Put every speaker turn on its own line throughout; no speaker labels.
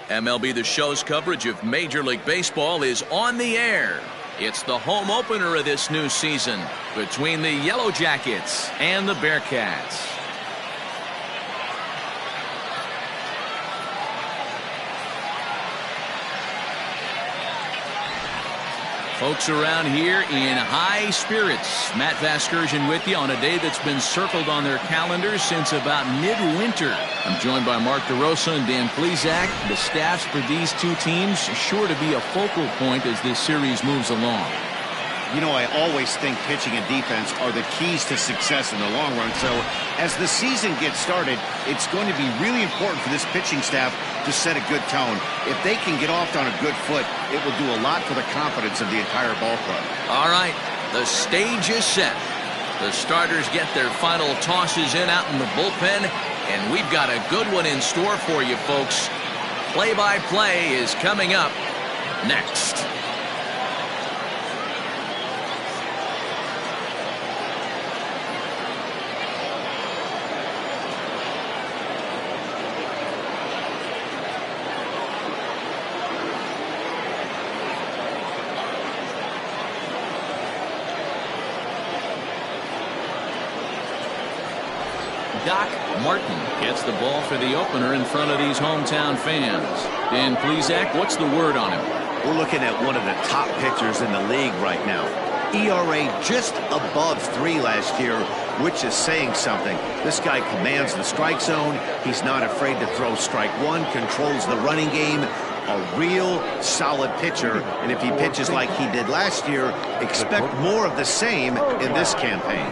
MLB The Show's coverage of Major League Baseball is on the air. It's the home opener of this new season between the Yellow Jackets and the Bearcats. Folks around here in high spirits. Matt Vasgersian with you on a day that's been circled on their calendars since about midwinter. I'm joined by Mark DeRosa and Dan Plesac. The staffs for these two teams sure to be a focal point as this series moves along.
You know, I always think pitching and defense are the keys to success in the long run. So as the season gets started, it's going to be really important for this pitching staff to set a good tone. If they can get off on a good foot, it will do a lot for the confidence of the entire ball club. All right, the stage is set. The starters get their final tosses in out in the bullpen, and we've got a good one in store for you folks. Play-by-play is coming up next.
Doc Martin gets the ball for the opener in front of these hometown fans. Dan Plesac, what's the word on him?
We're looking at one of the top pitchers in the league right now. ERA just above 3 last year, which is saying something. This guy commands the strike zone. He's not afraid to throw strike one, controls the running game. A real solid pitcher, and if he pitches like he did last year, expect more of the same in this campaign.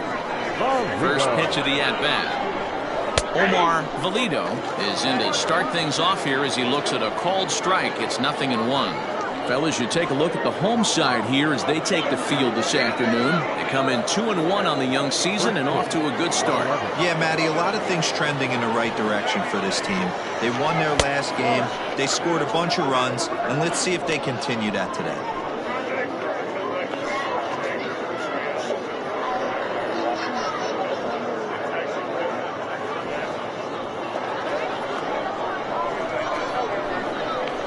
First pitch of the at-bat. Omar Valido is in to start things off here as he looks at a called strike. It's 0-1. Fellas, you take a look at the home side here as they take the field this afternoon. They come in 2-1 on the young season and off to a good start.
Yeah, Matty, a lot of things trending in the right direction for this team. They won their last game. They scored a bunch of runs, and let's see if they continue that today.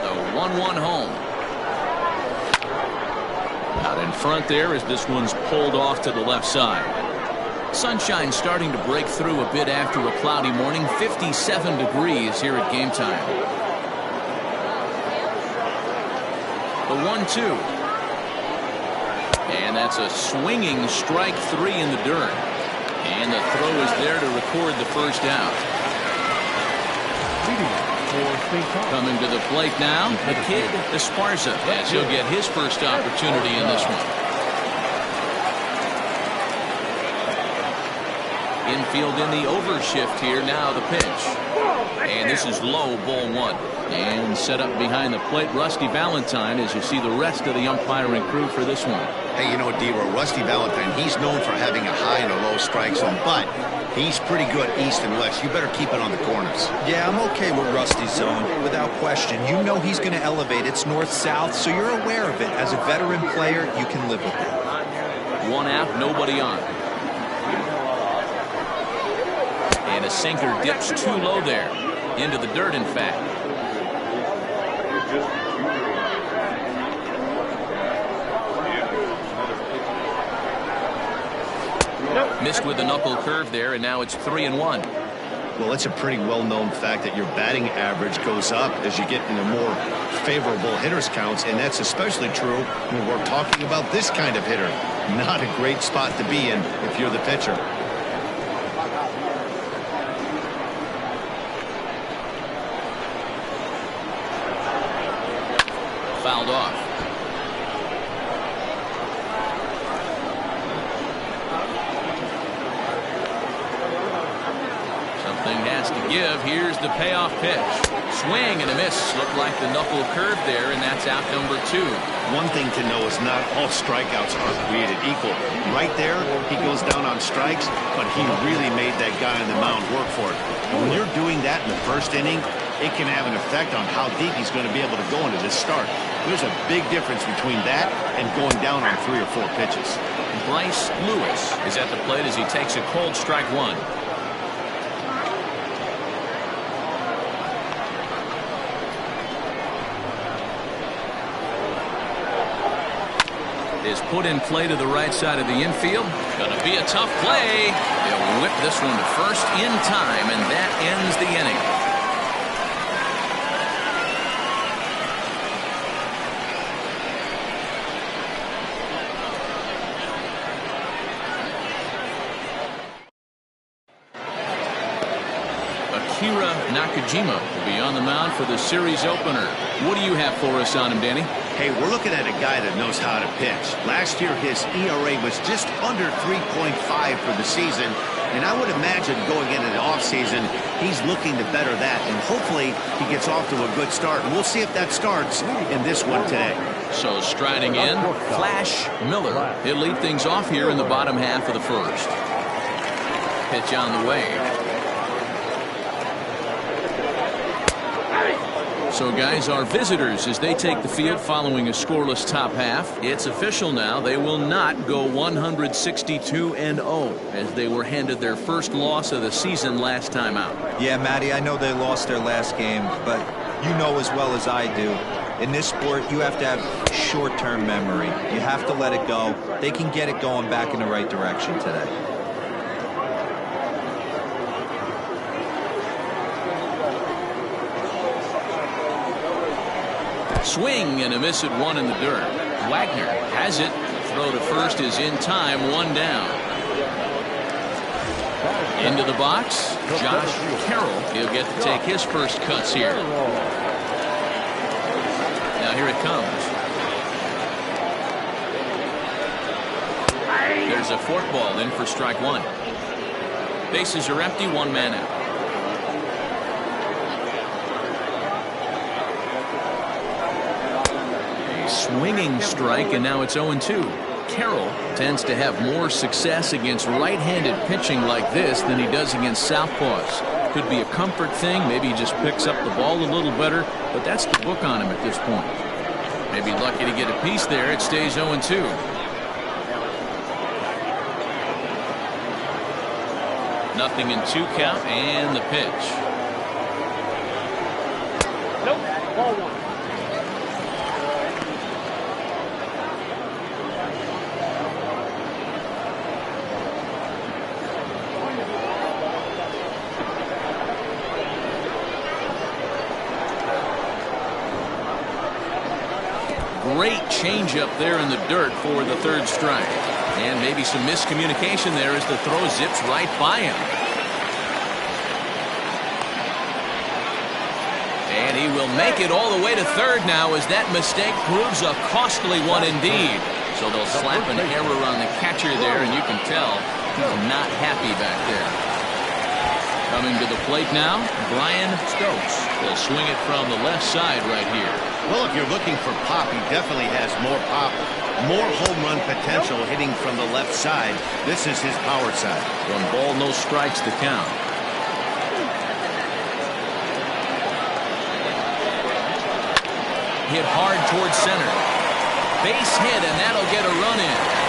The 1-1 home. Out in front there as this one's pulled off to the left side. Sunshine starting to break through a bit after a cloudy morning. 57 degrees here at game time. The 1-2. And that's a swinging strike 3 in the dirt. And the throw is there to record the first out. Coming to the plate now, the kid Esparza, as he'll get his first opportunity in this one. Infield in the overshift here. Now the pitch. And this is low, ball 1. And set up behind the plate, Rusty Valentine, as you see the rest of the umpiring crew for this one.
Hey, you know, D-Row, Rusty Valentine, he's known for having a high and a low strike zone, but he's pretty good east and west. You better keep it on the corners.
Yeah, I'm okay with Rusty's zone, without question. You know he's going to elevate. It's north-south, so you're aware of it. As a veteran player, you can live with it.
1 out, nobody on. And a sinker dips too low there. Into the dirt, in fact. Missed with the knuckle curve there, and now it's 3-1.
Well, it's a pretty well-known fact that your batting average goes up as you get into more favorable hitters counts, and that's especially true when we're talking about this kind of hitter. Not a great spot to be in if you're the pitcher.
Fouled off. Something has to give. Here's the payoff pitch. Swing and a miss. Looked like the knuckle curve there, and that's out number 2.
One thing to know is not all strikeouts are created equal. Right there, he goes down on strikes, but he really made that guy on the mound work for it. When you're doing that in the first inning, it can have an effect on how deep he's going to be able to go into this start. There's a big difference between that and going down on 3 or 4 pitches.
Bryce Lewis is at the plate as he takes a cold strike 1. is put in play to the right side of the infield. Gonna be a tough play. They'll whip this one to first in time, and that ends the inning. Nakajima will be on the mound for the series opener. What do you have for us on him, Danny?
Hey, we're looking at a guy that knows how to pitch. Last year, his ERA was just under 3.5 for the season, and I would imagine going into the offseason, he's looking to better that, and hopefully he gets off to a good start. And we'll see if that starts in this one today.
So striding in, Flash Miller. He'll lead things off here in the bottom half of the first. Pitch on the way. So, guys, our visitors, as they take the field following a scoreless top half, it's official now. They will not go 162-0 as they were handed their first loss of the season last time out.
Yeah, Matty, I know they lost their last game, but you know as well as I do, in this sport, you have to have short-term memory. You have to let it go. They can get it going back in the right direction today.
Swing and a miss at one in the dirt. Wagner has it. The throw to first is in time, one down. Into the box, Josh Carroll. He'll get to take his first cuts here. Now here it comes. There's a forkball in for strike one. Bases are empty, one man out. Swinging strike, and now it's 0-2. Carroll tends to have more success against right-handed pitching like this than he does against southpaws. Could be a comfort thing. Maybe he just picks up the ball a little better, but that's the book on him at this point. Maybe lucky to get a piece there. It stays 0-2. Nothing in 2 count, and the pitch.
Nope, ball one.
Great changeup there in the dirt for the third strike. And maybe some miscommunication there as the throw zips right by him. And he will make it all the way to third now as that mistake proves a costly one indeed. So they'll slap an error on the catcher there, and you can tell he's not happy back there. Coming to the plate now, Brian Stokes will swing it from the left side right here.
Well, if you're looking for pop, he definitely has more pop, more home run potential hitting from the left side. This is his power side.
1 ball, no strikes to count. Hit hard towards center. Base hit, and that'll get a run in.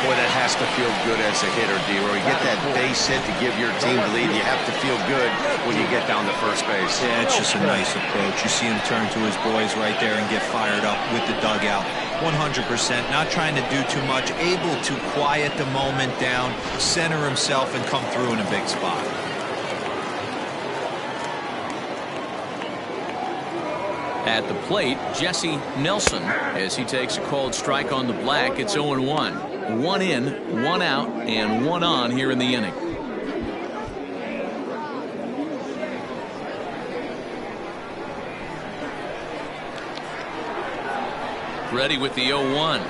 Boy, that has to feel good as a hitter, D-Roy. You get that base hit to give your team the lead. You have to feel good when you get down to first base.
Yeah, it's just a nice approach. You see him turn to his boys right there and get fired up with the dugout. 100%, not trying to do too much, able to quiet the moment down, center himself, and come through in a big spot.
At the plate, Jesse Nelson, as he takes a called strike on the black. It's 0-1. 1 in, 1 out, and 1 on here in the inning. Ready with the 0-1.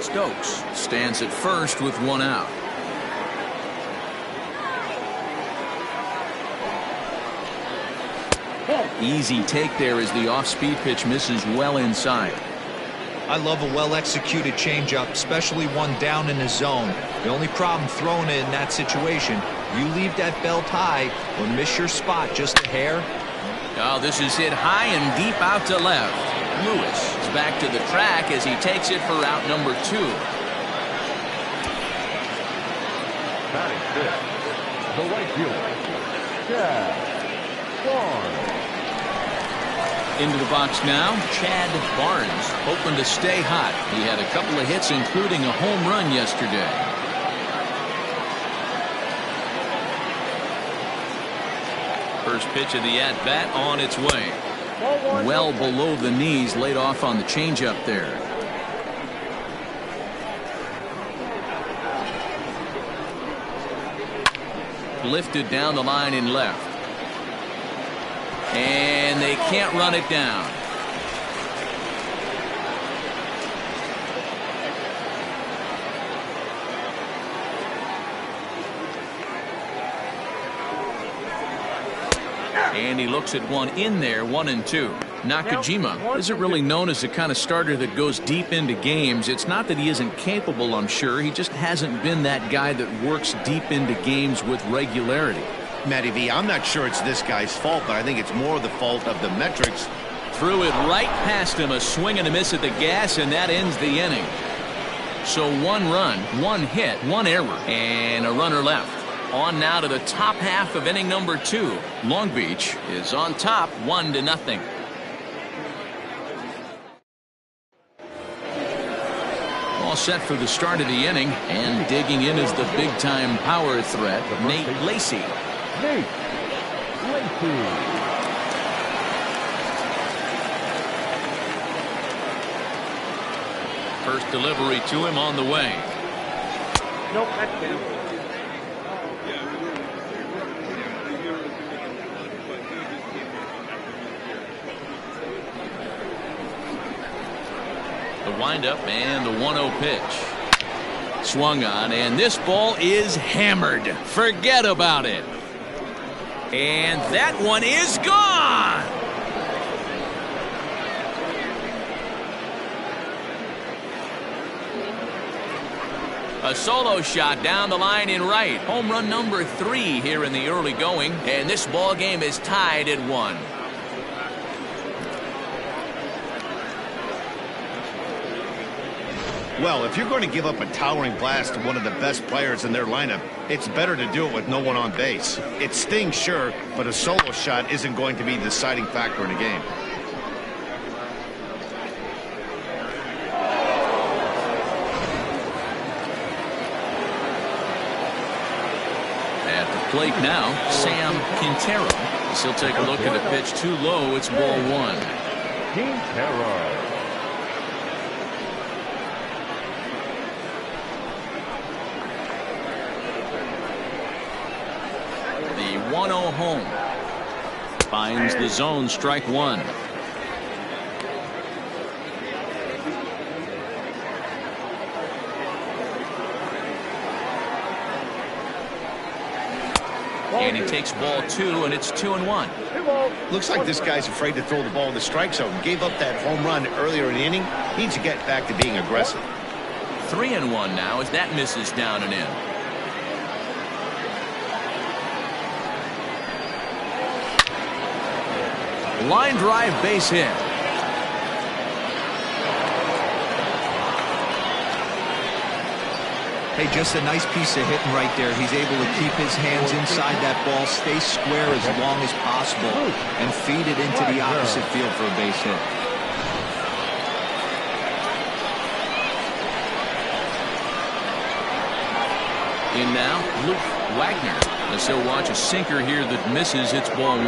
Stokes stands at first with 1 out. Easy take there as the off-speed pitch misses well inside.
I love a well-executed changeup, especially one down in the zone. The only problem throwing it in that situation, you leave that belt high or miss your spot just a hair.
Oh, this is hit high and deep out to left. Lewis is back to the track as he takes it for out number 2.
Batting fifth,
the right fielder, Chad Barnes.
Into the box now, Chad Barnes, hoping to stay hot. He had a couple of hits, including a home run yesterday. First pitch of the at-bat on its way. Well below the knees, laid off on the changeup there. Lifted down the line in left. And they can't run it down. And he looks at one in there, 1-2. Nakajima isn't really known as the kind of starter that goes deep into games. It's not that he isn't capable, I'm sure. He just hasn't been that guy that works deep into games with regularity.
Matty V, I'm not sure it's this guy's fault, but I think it's more the fault of the metrics.
Threw it right past him, a swing and a miss at the gas, and that ends the inning. So 1 run, 1 hit, 1 error, and a runner left. On now to the top half of inning number 2. Long Beach is on top, 1-0. All set for the start of the inning, and digging in is the big-time power threat, Nate Lacy.
Nate Lacy.
First delivery to him on the way.
Nope, that's down.
The windup and the 1-0 pitch. Swung on, and this ball is hammered. Forget about it. And that one is gone. A solo shot down the line in right. Home run number 3 here in the early going, and this ball game is tied at 1.
Well, if you're going to give up a towering blast to one of the best players in their lineup, it's better to do it with no one on base. It stings, sure, but a solo shot isn't going to be the deciding factor in a game.
At the plate now, Sam Quintero. He'll take a look at a pitch too low. It's ball 1.
Quintero.
The 1-0 home. Finds the zone, strike 1. And he takes ball 2, and it's 2-1.
Looks like this guy's afraid to throw the ball in the strike zone. Gave up that home run earlier in the inning. Needs to get back to being aggressive.
3-1 now as that misses down and in. Line drive, base hit.
Hey, just a nice piece of hitting right there. He's able to keep his hands inside that ball, stay square as long as possible, and feed it into the opposite field for a base hit.
In now, Luke Wagner. As he'll watch a sinker here that misses. It's ball 1.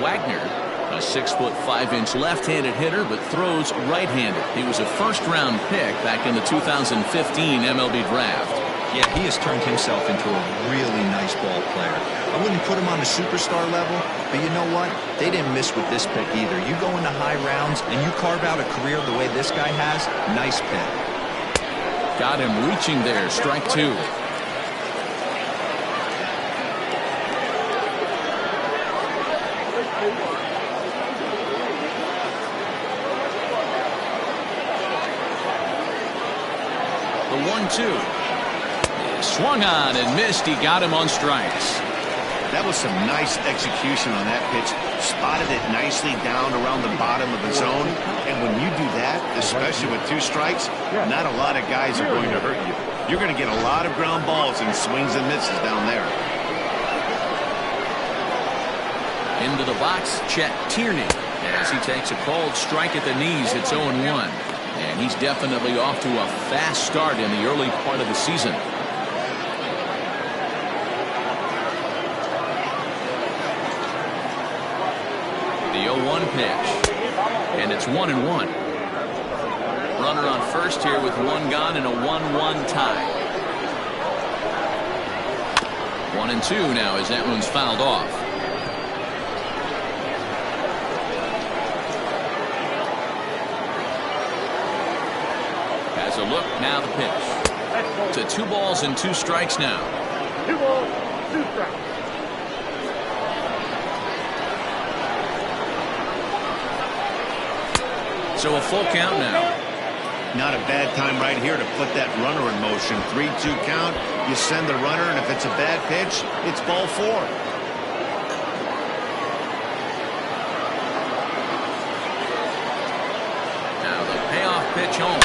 Wagner, a 6'5" left-handed hitter, but throws right-handed. He was a first-round pick back in the 2015 MLB draft.
Yeah, he has turned himself into a really nice ball player. I wouldn't put him on the superstar level, but you know what? They didn't miss with this pick either. You go into high rounds and you carve out a career the way this guy has, nice pick.
Got him reaching there, strike 2. The 1-2. Swung on and missed. He got him on strikes.
That was some nice execution on that pitch. Spotted it nicely down around the bottom of the zone. And when you do that, especially with 2 strikes, not a lot of guys are going to hurt you. You're going to get a lot of ground balls and swings and misses down there.
Into the box, Chet Tierney, as he takes a called strike at the knees. It's 0-1. And he's definitely off to a fast start in the early part of the season. The 0-1 pitch. And it's 1-1. Runner on first here with one gone and a 1-1 tie. 1-2 now as that one's fouled off. Has a look, now the pitch. To 2 balls and 2 strikes now.
2 balls, 2 strikes.
So a full count now.
Not a bad time right here to put that runner in motion. 3-2 count. You send the runner, and if it's a bad pitch, it's ball 4.
Now the payoff pitch home.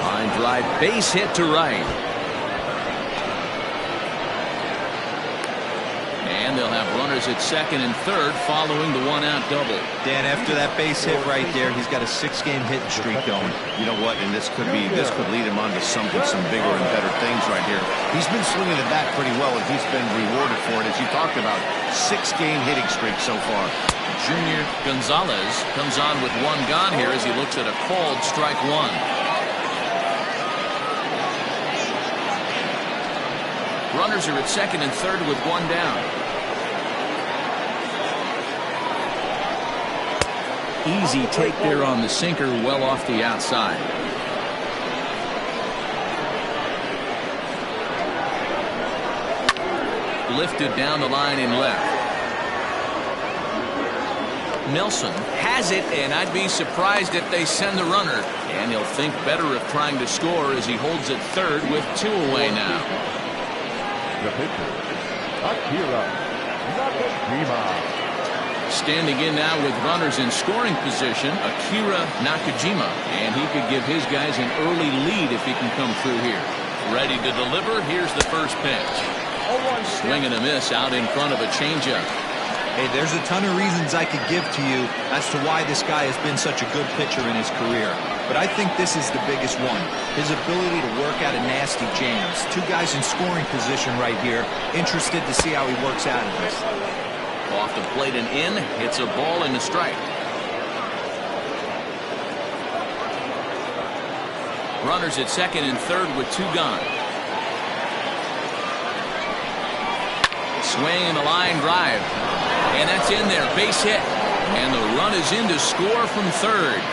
Line drive, base hit to right. And they'll have runners at second and third following the 1-out double.
Dan, after that base hit right there, he's got a 6-game hitting streak going.
You know what? And this could lead him on to some bigger and better things right here. He's been swinging the bat pretty well, and he's been rewarded for it, as you talked about. 6-game hitting streak so far.
Junior Gonzalez comes on with one gone here as he looks at a called strike 1. Runners are at second and third with one down. Easy take there on the sinker, well off the outside. Lifted down the line in left. Nelson has it, and I'd be surprised if they send the runner. And he'll think better of trying to score as he holds it third with 2 away now.
The pitcher, Akira Nakajima.
Standing in now with runners in scoring position, Akira Nakajima. And he could give his guys an early lead if he can come through here. Ready to deliver. Here's the first pitch. Swing and a miss out in front of a changeup.
Hey, there's a ton of reasons I could give to you as to why this guy has been such a good pitcher in his career. But I think this is the biggest one. His ability to work out of nasty jams. 2 guys in scoring position right here. Interested to see how he works out of this.
Off the plate and in. It's a ball and a strike. Runners at second and third with 2 gone. Swing and a line drive. And that's in there. Base hit. And the run is in to score from third.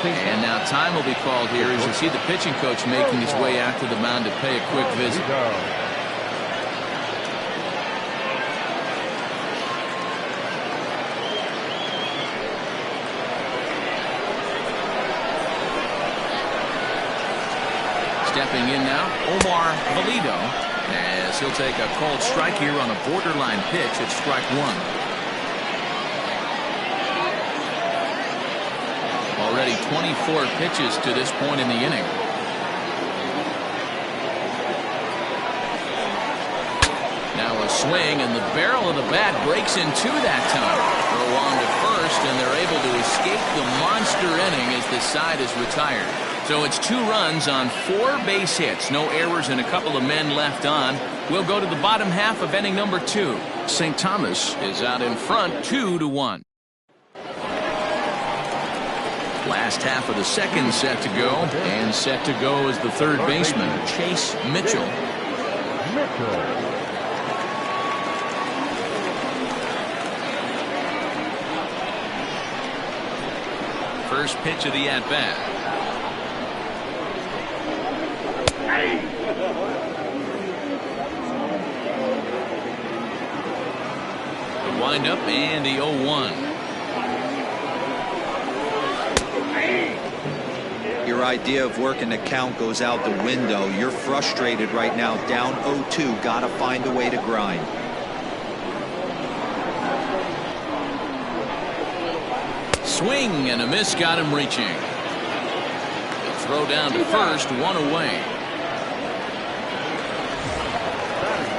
And now time will be called here as you see the pitching coach making his way out to the mound to pay a quick visit. Stepping in now, Omar Valido, as he'll take a called strike here on a borderline pitch at strike 1. Already 24 pitches to this point in the inning. Now a swing, and the barrel of the bat breaks in 2 that time. Throw on to first, and they're able to escape the monster inning as the side is retired. So it's 2 runs on 4 base hits. No errors and a couple of men left on. We'll go to the bottom half of inning number 2. St. Thomas is out in front 2-1. Last half of the second set to go, and set to go is the third baseman, Chase Mitchell. First pitch of the at-bat. The windup and the 0-1.
Your idea of working the count goes out the window. You're frustrated right now, down 0-2. Got to find a way to grind. Swing
and a miss got him reaching. Throw down to first, one away.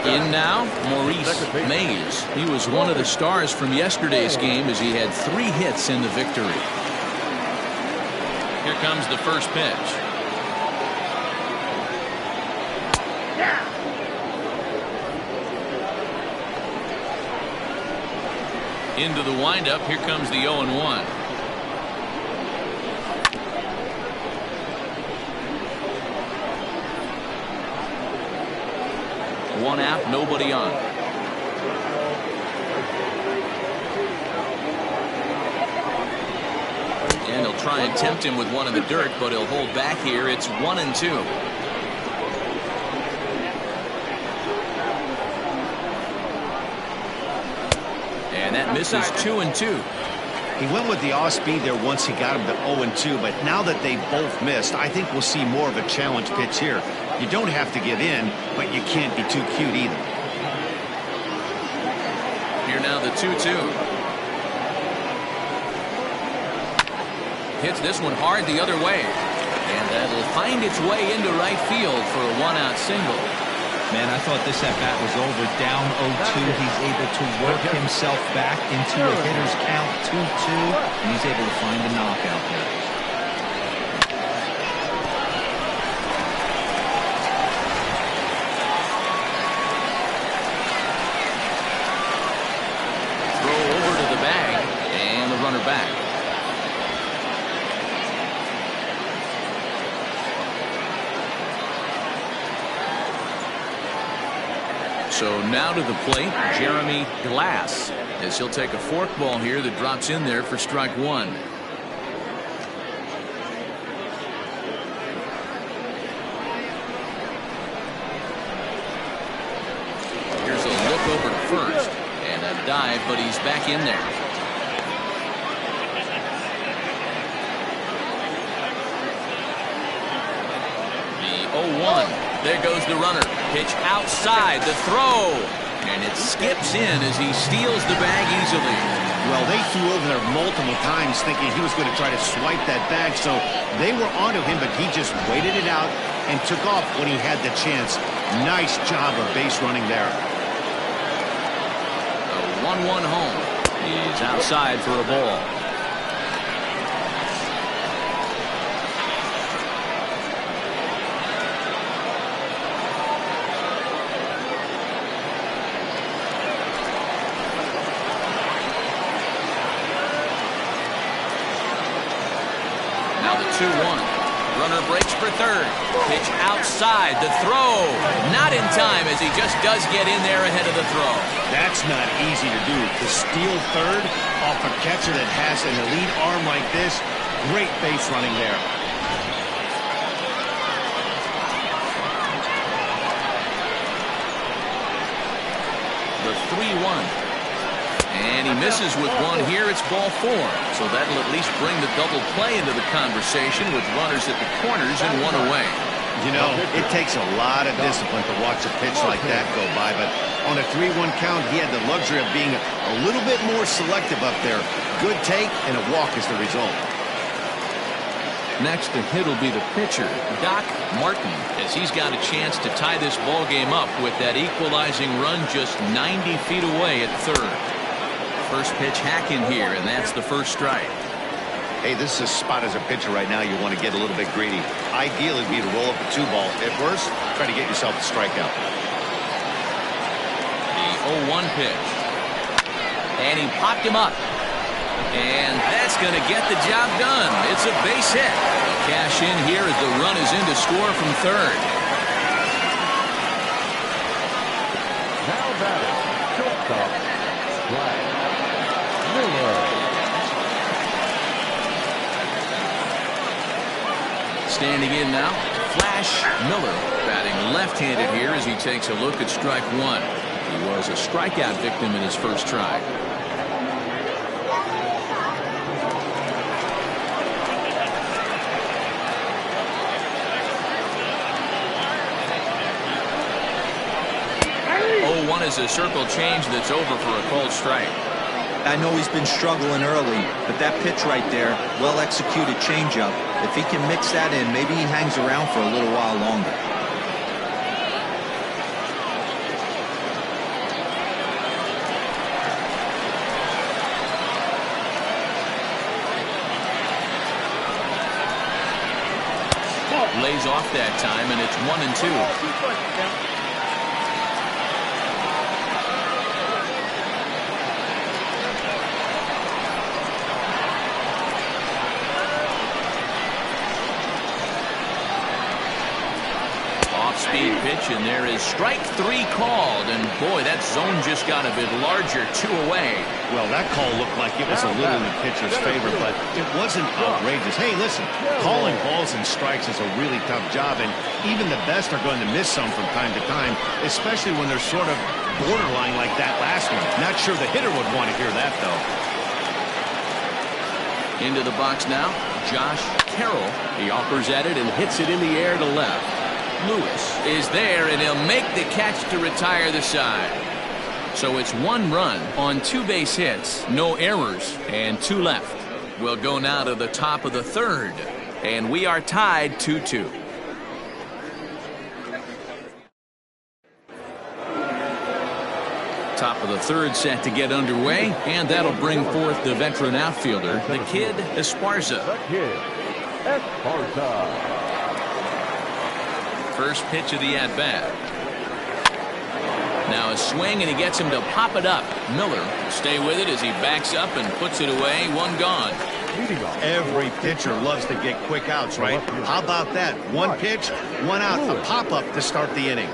In now, Maurice Mays. He was one of the stars from yesterday's game as he had 3 hits in the victory. Here comes the first pitch. Into the windup. Here comes the 0-1. One out, nobody on. And he'll try and tempt him with one in the dirt, but he'll hold back here. It's 1-2. And that misses 2-2.
He went with the off speed there once he got him to 0-2, but now that they both missed, I think we'll see more of a challenge pitch here. You don't have to give in, but you can't be too cute either.
Here now the 2-2. Hits this one hard the other way. And that'll find its way into right field for a 1-out single.
Man, I thought this at-bat was over. Down 0-2. He's able to work himself back into a hitter's count 2-2. And he's able to find a knockout there.
Throw over to the bag. And the runner back. So now to the plate, Jeremy Glass, as he'll take a forkball here that drops in there for strike 1. Here's a look over to first, and a dive, but he's back in there. The 0-1. There goes the runner. Pitch outside, the throw. And it skips in as he steals the bag easily.
Well, they threw over there multiple times thinking he was going to try to swipe that bag, so they were onto him, but he just waited it out and took off when he had the chance. Nice job of base running there.
A 1-1 home. He's outside for a ball. Now the 2-1. Runner breaks for third. Pitch outside. The throw. Not in time as he just does get in there ahead of the throw.
That's not easy to do. To steal third off a catcher that has an elite arm like this. Great base running there.
The 3-1. And he misses with one here. It's ball 4. So that'll at least bring the double play into the conversation with runners at the corners and one away.
You know, it takes a lot of discipline to watch a pitch like that go by, but on a 3-1 count, he had the luxury of being a little bit more selective up there. Good take and a walk is the result.
Next to hit will be the pitcher, Doc Martin, as he's got a chance to tie this ball game up with that equalizing run just 90 feet away at third. First pitch hack in here, and that's the first strike.
Hey, this is a spot as a pitcher right now you want to get a little bit greedy. Ideally, would be to roll up a 2-ball. At worst, try to get yourself a strikeout.
The 0-1 pitch. And he popped him up. And that's going to get the job done. It's a base hit. Cash in here as the run is in to score from third.
Now batting, shortstop, Flash Miller.
Standing in now, Flash Miller, batting left-handed here as he takes a look at strike 1. He was a strikeout victim in his first try. One is a circle change that's over for a called strike.
I know he's been struggling early, but that pitch right there, well executed changeup, If he can mix that in, maybe he hangs around for a little while longer.
Lays off that time, and it's 1-2. Off-speed pitch, and there is strike 3 called. And boy, that zone just got a bit larger, 2 away.
Well, that call looked like it was a little in the pitcher's favor, but it wasn't outrageous. Hey, listen, calling balls and strikes is a really tough job, and even the best are going to miss some from time to time, especially when they're sort of borderline like that last one. Not sure the hitter would want to hear that, though.
Into the box now, Josh Carroll. He offers at it and hits it in the air to left. Lewis is there, and he'll make the catch to retire the side. So it's 1 run on 2 base hits, no errors, and 2 left. We'll go now to the top of the 3rd, and we are tied 2-2. Top of the 3rd set to get underway, and that'll bring forth the veteran outfielder, the kid Esparza. First pitch of the at-bat. Now a swing, and he gets him to pop it up. Miller will stay with it as he backs up and puts it away. 1 gone.
Every pitcher loves to get quick outs, right? How about that? 1 pitch, 1 out, a pop-up to start the inning.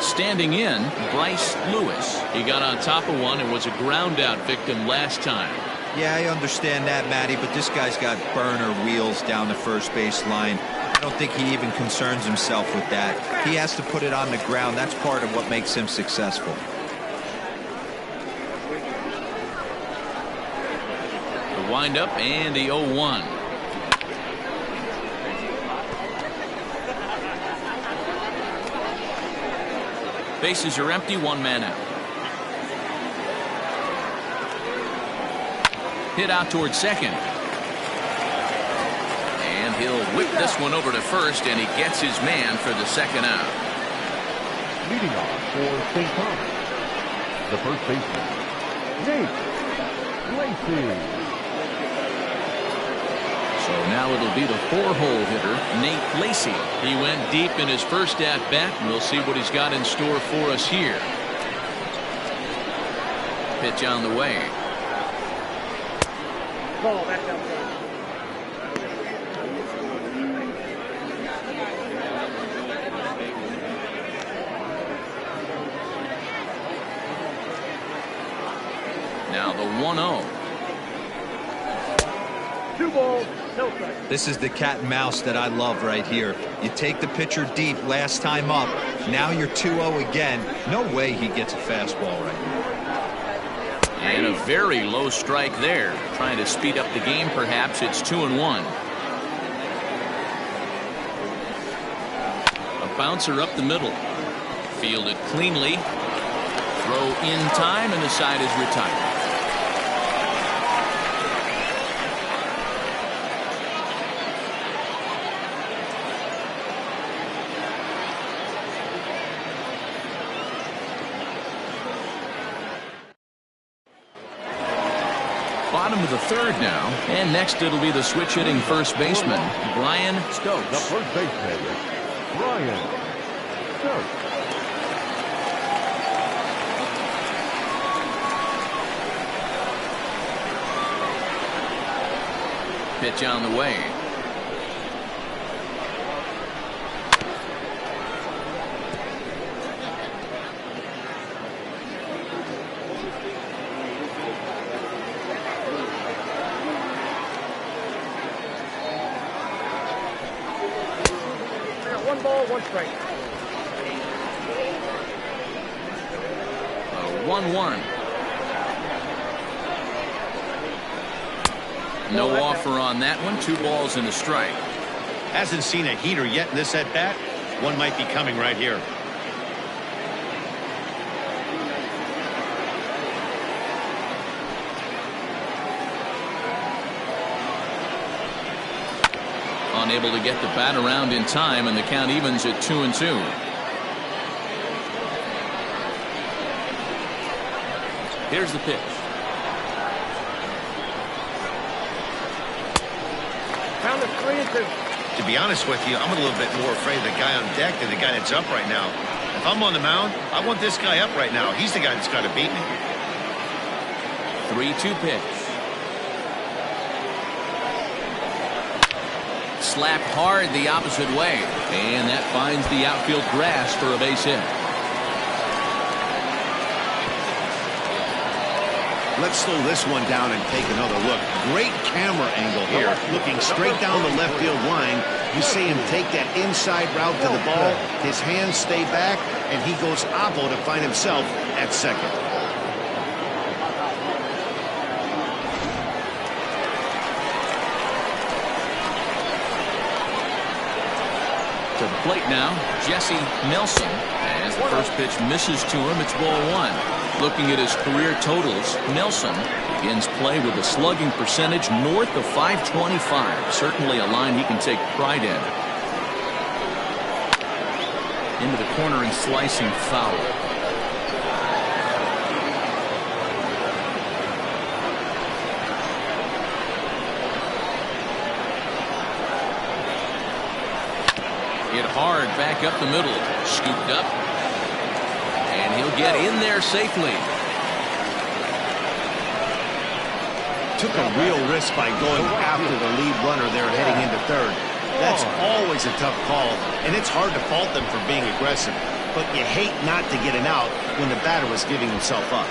Standing in, Bryce Lewis. He got on top of one and was a ground-out victim last time.
Yeah, I understand that, Matty, but this guy's got burner wheels down the first base line. I don't think he even concerns himself with that. He has to put it on the ground. That's part of what makes him successful.
The windup and the 0-1. Bases are empty, 1 man out. Hit out towards second. And he'll whip this one over to first, and he gets his man for the 2nd out.
Leading off for St. Thomas, the first baseman, Nate Lacy.
So now it'll be the 4-hole hitter, Nate Lacy. He went deep in his first at-bat, and we'll see what he's got in store for us here. Pitch on the way.
Ball, that's out there.
Now the 1-0.
2 balls, no strikes.
This is the cat and mouse that I love right here. You take the pitcher deep last time up. Now you're 2-0 again. No way he gets a fastball right here.
And a very low strike there. Trying to speed up the game, perhaps. It's 2-1. A bouncer up the middle. Fielded cleanly. Throw in time, and the side is retired. Bottom of the 3rd now, and next it'll be the switch hitting first baseman, Brian Stokes.
The first baseman, Brian Stokes.
Pitch on the way.
Now 1 ball, 1 strike.
1-1. No offer on that one. 2 balls and a strike.
Hasn't seen a heater yet in this at-bat. One might be coming right here.
Unable to get the bat around in time, and the count evens at 2-2. Here's the pitch.
Count of 3-2.
To be honest with you, I'm a little bit more afraid of the guy on deck than the guy that's up right now. If I'm on the mound, I want this guy up right now. He's the guy that's got to beat me.
3-2 pitch. Slapped hard the opposite way, and that finds the outfield grass for a base hit.
Let's slow this one down and take another look. Great camera angle here, looking straight down the left field line. You see him take that inside route to the ball. His hands stay back, and he goes oppo to find himself at second.
To the plate now, Jesse Nelson. As the first pitch misses to him, it's ball one. Looking at his career totals, Nelson begins play with a slugging percentage north of .525. Certainly a line he can take pride in. Into the corner and slicing foul. Hit hard back up the middle. Scooped up. And he'll get in there safely.
Took a real risk by going after the lead runner there heading into third. That's always a tough call, and it's hard to fault them for being aggressive. But you hate not to get an out when the batter was giving himself up.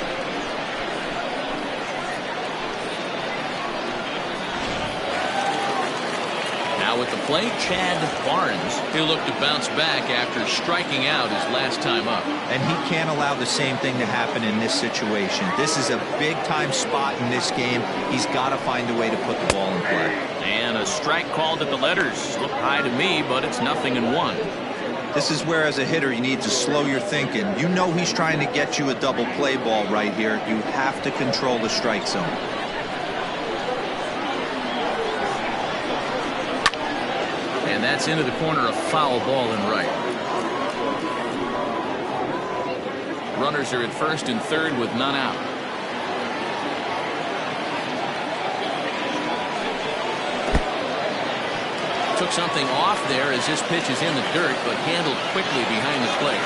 Now at the plate, Chad Barnes. He'll look to bounce back after striking out his last time up.
And he can't allow the same thing to happen in this situation. This is a big-time spot in this game. He's got to find a way to put the ball in play.
And a strike called at the letters. Looked high to me, but it's 0-1.
This is where, as a hitter, you need to slow your thinking. You know he's trying to get you a double play ball right here. You have to control the strike zone.
And that's into the corner, a foul ball and right. Runners are at first and third with none out. Took something off there as this pitch is in the dirt, but handled quickly behind the plate.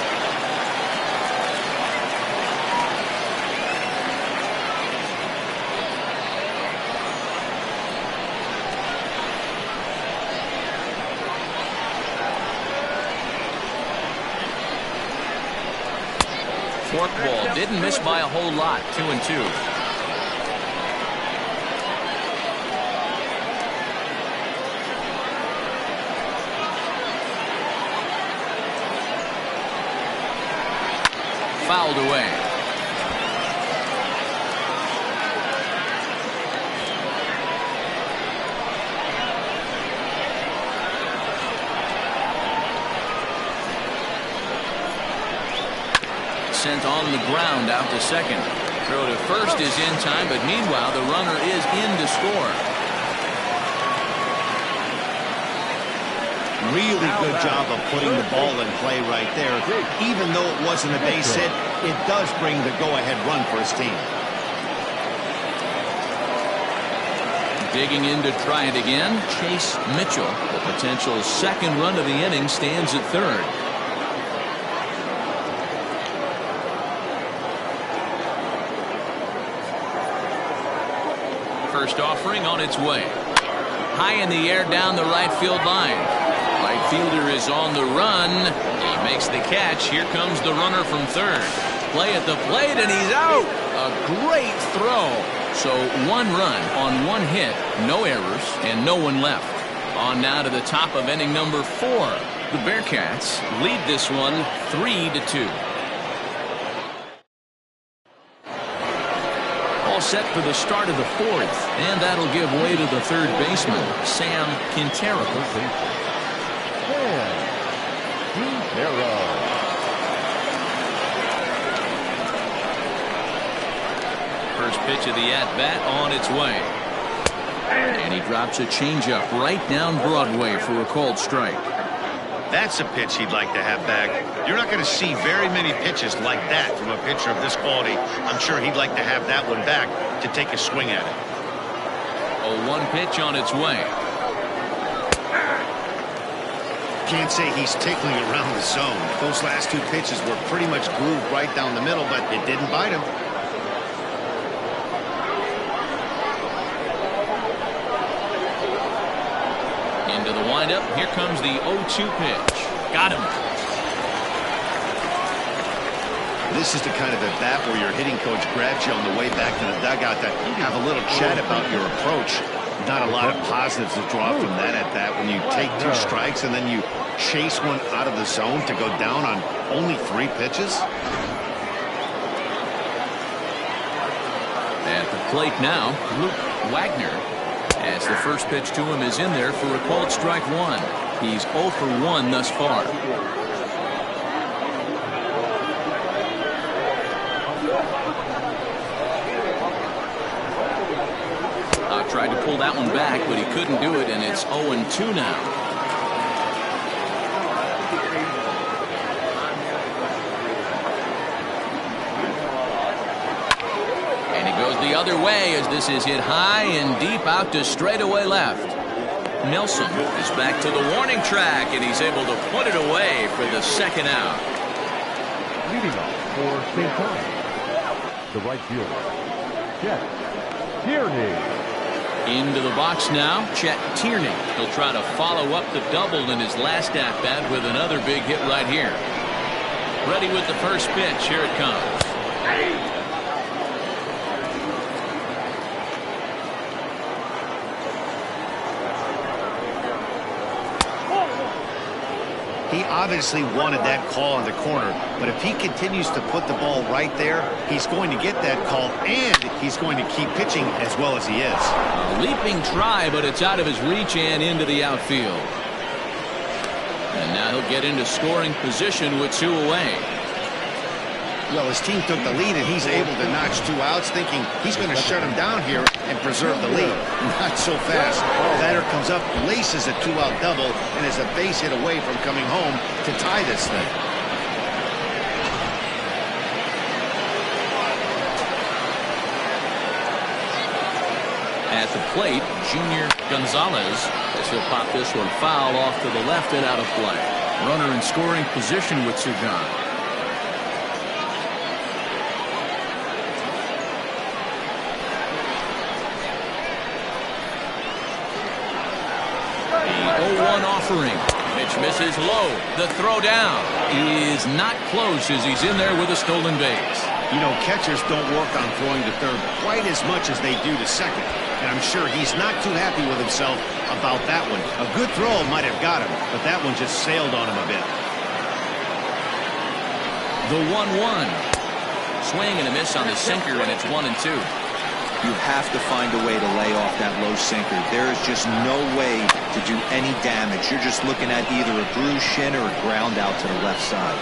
Forkball didn't miss by a whole lot. 2-2. Fouled away. Sent on the ground out to second. Throw to first is in time, but meanwhile the runner is in to score.
Really good job of putting the ball in play right there. Even though it wasn't a base hit, it does bring the go-ahead run for his team.
Digging in to try it again, Chase Mitchell. The potential second run of the inning stands at third. First offering on its way. High in the air down the right field line. Right fielder is on the run. He makes the catch. Here comes the runner from third. Play at the plate, and he's out. A great throw. So one run on one hit, no errors, and no one left. On now to the top of inning number 4. The Bearcats lead this one 3-2. All set for the start of the 4th, and that'll give way to the third baseman, Sam Quintero. First pitch of the at-bat on its way. And he drops a changeup right down Broadway for a called strike.
That's a pitch he'd like to have back. You're not going to see very many pitches like that from a pitcher of this quality. I'm sure he'd like to have that one back to take a swing at it.
A 1 pitch on its way.
Can't say he's tickling around the zone. Those last 2 pitches were pretty much grooved right down the middle, but it didn't bite him.
Into the windup. Here comes the 0-2 pitch. Got him.
This is the kind of at bat where your hitting coach grabs you on the way back to the dugout to have a little chat about your approach. Not a lot of positives to draw from that at bat when you take 2 strikes and then you chase one out of the zone to go down on only 3 pitches.
At the plate now, Luke Wagner. As the first pitch to him is in there for a called strike 1. He's 0 for 1 thus far. Tried to pull that one back, but he couldn't do it, and it's 0-2 now. And he goes the other way as this is hit high and deep out to straightaway left. Nelson is back to the warning track, and he's able to put it away for the 2nd out.
Leading off for St. Thomas, the right fielder, Chet Tierney.
Into the box now, Chet Tierney. He'll try to follow up the double in his last at-bat with another big hit right here. Ready with the first pitch. Here it comes.
He obviously wanted that call in the corner, but if he continues to put the ball right there, he's going to get that call, and he's going to keep pitching as well as he is.
A leaping try, but it's out of his reach and into the outfield. And now he'll get into scoring position with 2 away.
Well, his team took the lead, and he's able to notch 2 outs, thinking he's going to shut him down here and preserve the lead. Not so fast. Batter comes up, laces a 2-out double, and is a base hit away from coming home to tie this thing.
At the plate, Junior Gonzalez, as he'll pop this one foul off to the left and out of play. Runner in scoring position with 2 gone. Offering. Pitch misses low. The throw down is not close as he's in there with a stolen base.
You know, catchers don't work on throwing to third quite as much as they do to second. And I'm sure he's not too happy with himself about that one. A good throw might have got him, but that one just sailed on him a bit.
The 1-1. Swing and a miss on the sinker, and it's 1-2.
You have to find a way to lay off that low sinker. There is just no way to do any damage. You're just looking at either a bruised shin or a ground out to the left side.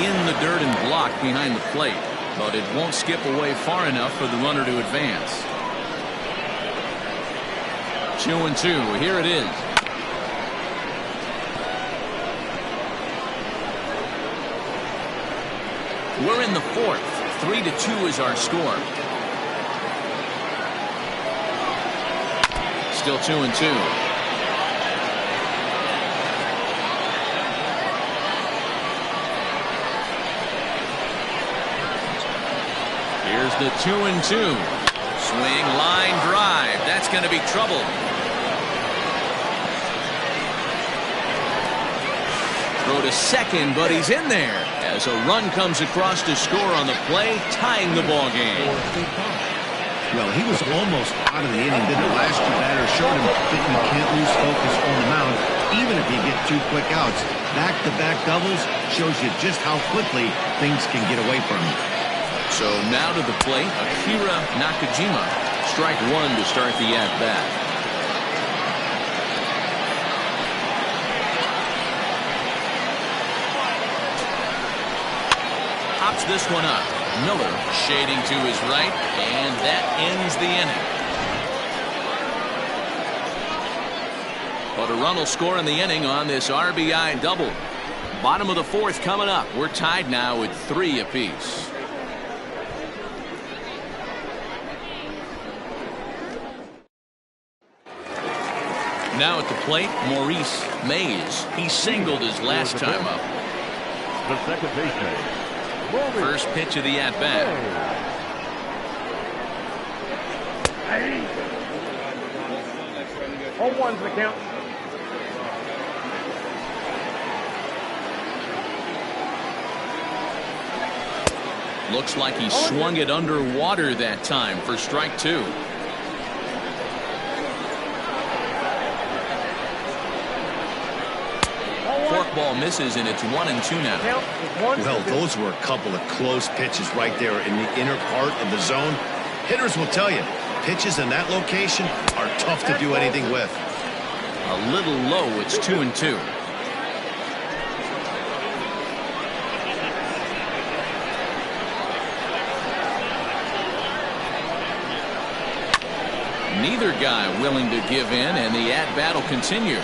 In the dirt and blocked behind the plate, but it won't skip away far enough for the runner to advance. 2-2. Here it is. We're in the 4th. 3-2 is our score. Still 2-2. Here's the 2-2. Swing, line drive. That's going to be trouble. Throw to second, but he's in there as a run comes across to score on the play, tying the ball game.
Well, he was almost out of the inning. Then the last 2 batters showed him that you can't lose focus on the mound, even if you get 2 quick outs. Back-to-back doubles shows you just how quickly things can get away from you.
So now to the plate, Akira Nakajima. Strike 1 to start the at-bat. pops this one up. Miller shading to his right, and that ends the inning. But a run will score in the inning on this RBI double. Bottom of the fourth coming up. We're tied now at 3 apiece. Now at the plate, Maurice Mays. He singled his last time up.
The second baseman.
First pitch of the at-bat.
Home one's the count.
Looks like he swung it underwater that time for strike 2. Forkball misses, and it's 1-2 now.
Well, those were a couple of close pitches right there in the inner part of the zone. Hitters will tell you, pitches in that location are tough to do anything with.
A little low. It's 2-2. Neither guy willing to give in, and the at-bat will continue.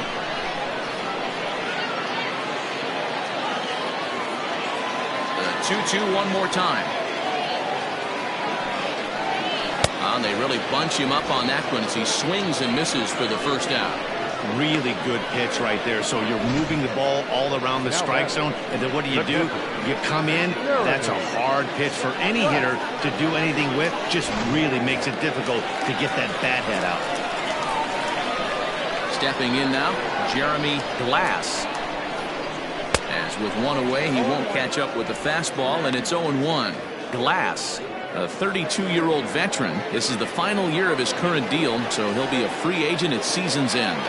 The 2-2 one more time. And they really bunch him up on that one as he swings and misses for the first out.
Really good pitch right there. So you're moving the ball all around the strike zone, and then what do? You come in. That's a hard pitch for any hitter to do anything with. Just really makes it difficult to get that bat head out.
Stepping in now, Jeremy Glass. As with one away, he won't catch up with the fastball, and it's 0-1. Glass, a 32-year-old veteran. This is the final year of his current deal, so he'll be a free agent at season's end.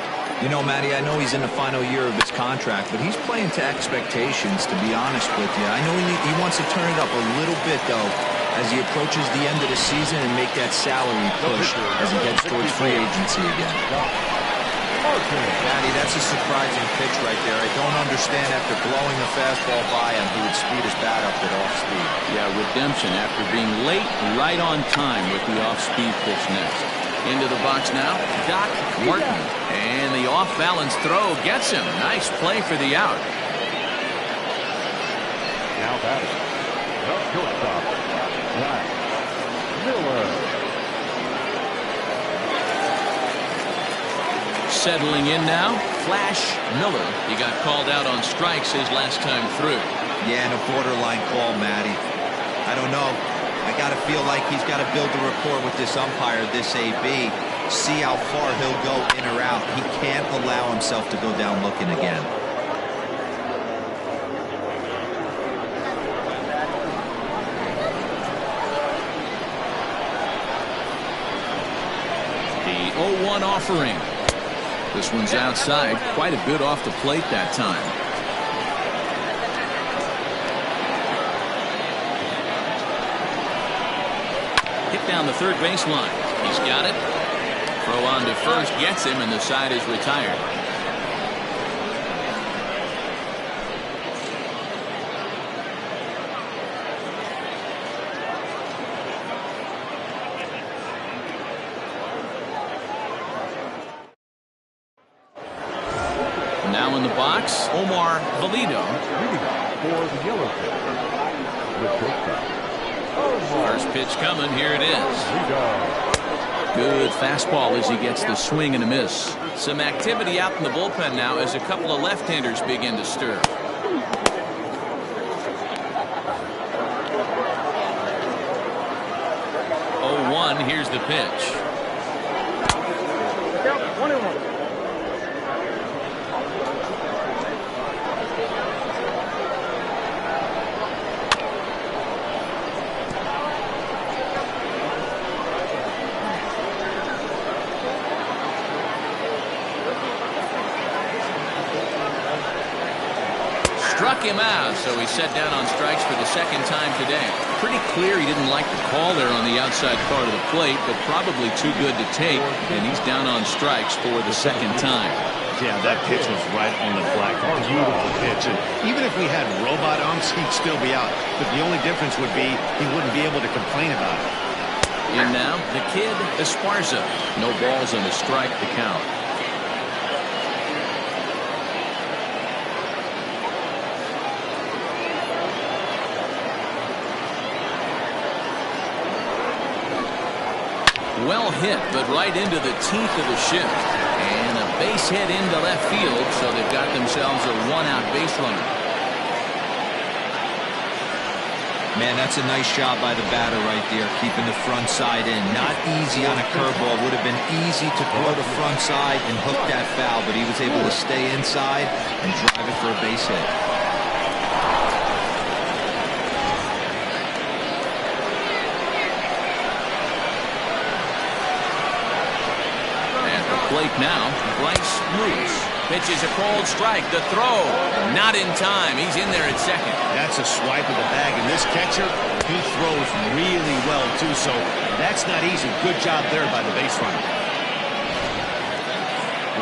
You know, Matty, I know he's in the final year of his contract, but he's playing to expectations, to be honest with you. I know he wants to turn it up a little bit, though, as he approaches the end of the season and make that salary push as he heads towards free agency again. Matty, that's a surprising pitch right there. I don't understand after blowing the fastball by him, he would speed his bat up at off speed.
Yeah, redemption after being late, right on time with the off-speed pitch next. Into the box now, Doc Martin. And the off-balance throw gets him. Nice play for the out.
Now batting. The shortstop, Flash Miller.
Settling in now, Flash Miller. He got called out on strikes his last time through.
Yeah, and a borderline call, Matty. I don't know. I got to feel like he's got to build a rapport with this umpire, this AB. See how far he'll go in or out. He can't allow himself to go down looking again.
The 0-1 offering. This one's outside. Quite a bit off the plate that time. Hit down the third baseline. He's got it. Throw on to first gets him, and the side is retired. Now in the box, Omar Valido.
For the Yellowstone. The shortstop.
First pitch coming. Here it is. Good fastball as he gets the swing and a miss. Some activity out in the bullpen now as a couple of left-handers begin to stir. 0-1. Here's the pitch.
Count 1-1.
Struck him out, so he's set down on strikes for the second time today. Pretty clear he didn't like the call there on the outside part of the plate, but probably too good to take, and he's down on strikes for the second time.
Yeah, that pitch was right on the flag. Beautiful pitch. And even if we had robot umps, he'd still be out. But the only difference would be he wouldn't be able to complain about it.
In now, the kid, Esparza. No balls and a strike to count. Well hit, but right into the teeth of the shift. And a base hit into left field, so they've got themselves a one-out base runner.
Man, that's a nice job by the batter right there, keeping the front side in. Not easy on a curveball. Would have been easy to throw the front side and hook that foul, but he was able to stay inside and drive it for a base hit.
Plate now, Bryce Bruce pitches a called strike. The throw, not in time. He's in there at second.
That's a swipe of the bag, and this catcher, he throws really well too. So that's not easy. Good job there by the base runner.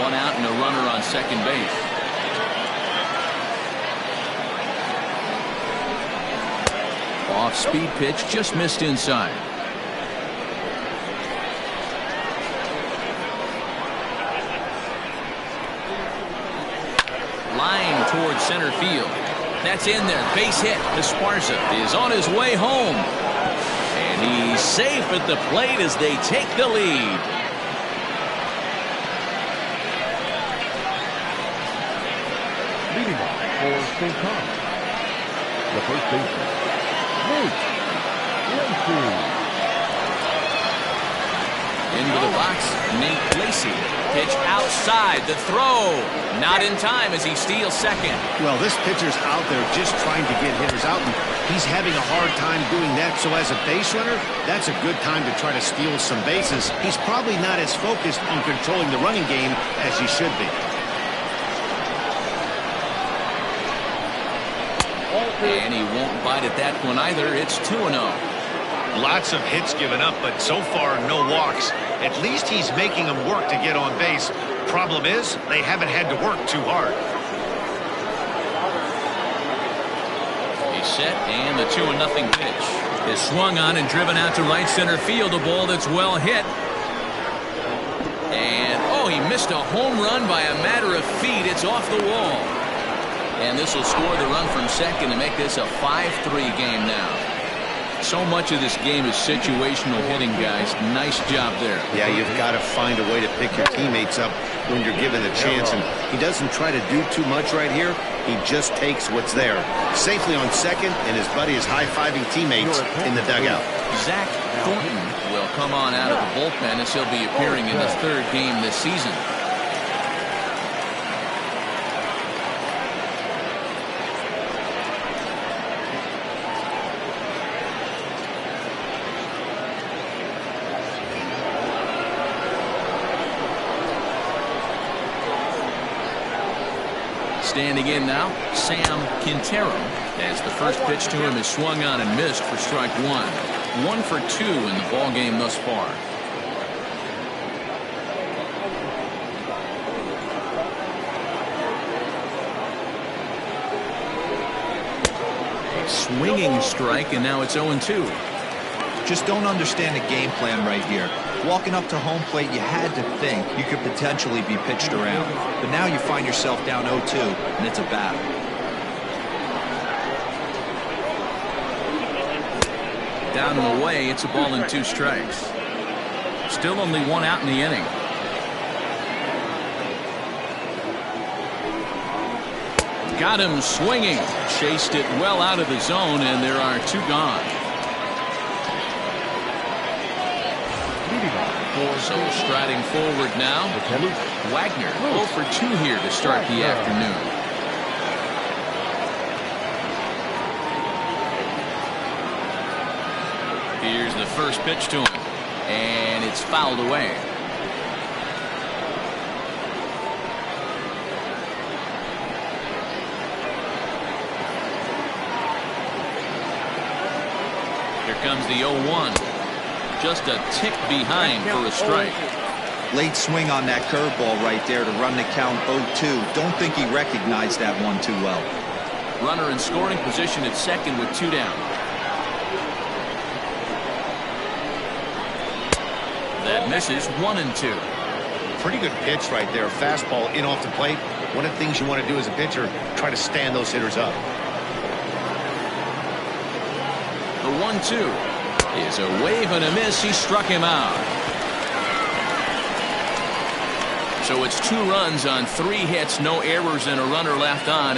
One out and a runner on second base. Off-speed pitch, just missed inside. Line towards center field. That's in there. Base hit. Esparza is on his way home. And he's safe at the plate as they take the lead.
Leading off for St. Thomas, the first baseman, Nate Lacey.
Into the box, Nate Lacey. Pitch outside. The throw. Not in time as he steals second.
Well, this pitcher's out there just trying to get hitters out, and he's having a hard time doing that. So as a base runner, that's a good time to try to steal some bases. He's probably not as focused on controlling the running game as he should be.
And he won't bite at that one either. It's 2-0.
Lots of hits given up, but so far no walks. At least he's making them work to get on base. Problem is, they haven't had to work too hard.
He's set, and the 2-0 pitch is swung on and driven out to right center field. A ball that's well hit. And, oh, he missed a home run by a matter of feet. It's off the wall. And this will score the run from second to make this a 5-3 game now. So much of this game is situational hitting, guys. Nice job there.
Yeah, you've got to find a way to pick your teammates up when you're given the chance. And he doesn't try to do too much right here. He just takes what's there. Safely on second, and his buddy is high-fiving teammates in the dugout.
Zach Thornton will come on out of the bullpen as he'll be appearing in his third game this season. Standing in now, Sam Quintero, as the first pitch to him is swung on and missed for strike one. 1 for 2 in the ball game thus far. A swinging strike, and now it's 0-2.
Just don't understand the game plan right here. Walking up to home plate, you had to think you could potentially be pitched around. But now you find yourself down 0-2, and it's a battle.
Down and away, it's a ball and 2 strikes. Still only 1 out in the inning. Got him swinging. Chased it well out of the zone, and there are 2 gone. So striding forward now, Wagner 0 for 2 here to start the afternoon. Here's the first pitch to him, and it's fouled away. Here comes the 0-1. Just a tick behind for a strike.
Late swing on that curveball right there to run the count 0-2. Don't think he recognized that one too well.
Runner in scoring position at second with 2 down. That misses 1-2.
Pretty good pitch right there. Fastball in off the plate. One of the things you want to do as a pitcher, try to stand those hitters up.
The 1-2 is a wave and a miss. He struck him out. So it's 2 runs on 3 hits, no errors, and a runner left on.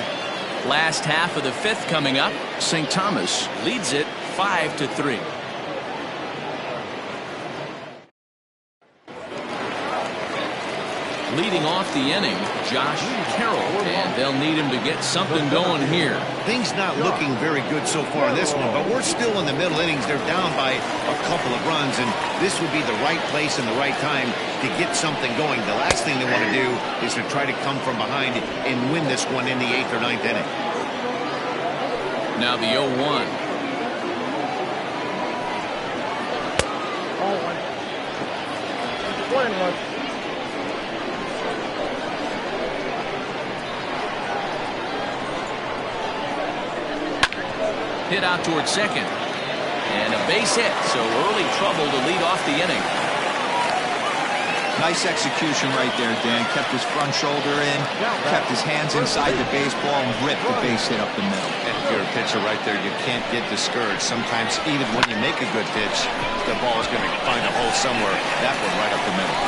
Last half of the 5th coming up. St. Thomas leads it 5-3. Leading off the inning, Josh Carroll, and they'll need him to get something going here.
Things not looking very good so far in this one, but we're still in the middle innings. They're down by a couple of runs, and this would be the right place and the right time to get something going. The last thing they want to do is to try to come from behind and win this one in the 8th or 9th inning.
Now the 0-1. Hit out towards second. And a base hit, so early trouble to lead off the inning.
Nice execution right there, Dan. Kept his front shoulder in, kept his hands inside the baseball, and ripped the base hit up the middle.
And if you're a pitcher right there, you can't get discouraged. Sometimes even when you make a good pitch, the ball is going to find a hole somewhere. That one right up the middle.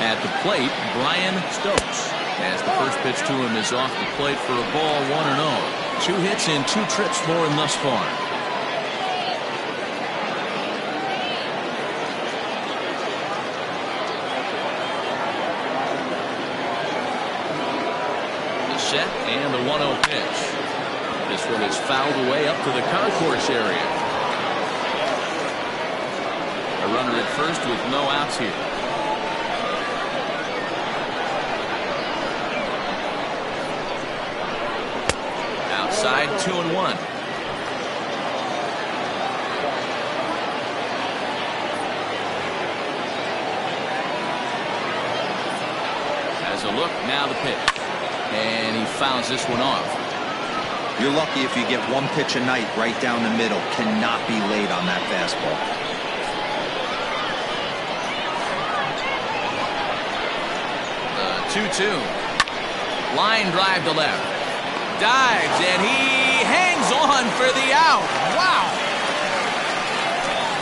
At the plate, Brian Stokes. As the first pitch to him is off the plate for a ball, 1-0. 2 hits and 2 trips for him thus far. The set and the 1-0 pitch. This one is fouled away up to the concourse area. A runner at first with no outs here. Outside, 2-1. Has a look, now the pitch. And he fouls this one off.
You're lucky if you get 1 pitch a night right down the middle. Cannot be late on that fastball.
2-2. Line drive to left. Dives, and he hangs on for the out. Wow.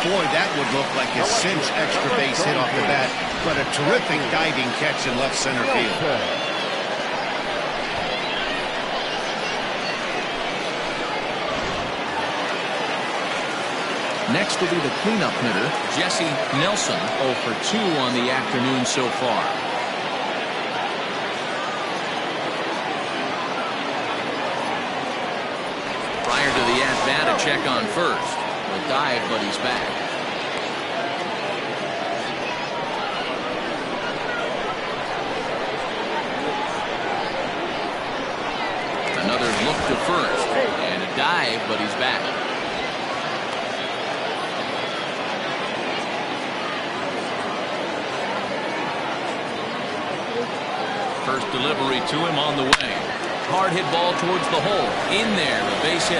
Boy, that would look like a cinch extra base hit off the bat, but a terrific diving catch in left center field.
Next will be the cleanup hitter, Jesse Nelson, 0 for 2 on the afternoon so far. Prior to the at-bat, a check on first. A dive, but he's back. Another look to first. And a dive, but he's back. First delivery to him on the way. Hard hit ball towards the hole. In there, a base hit.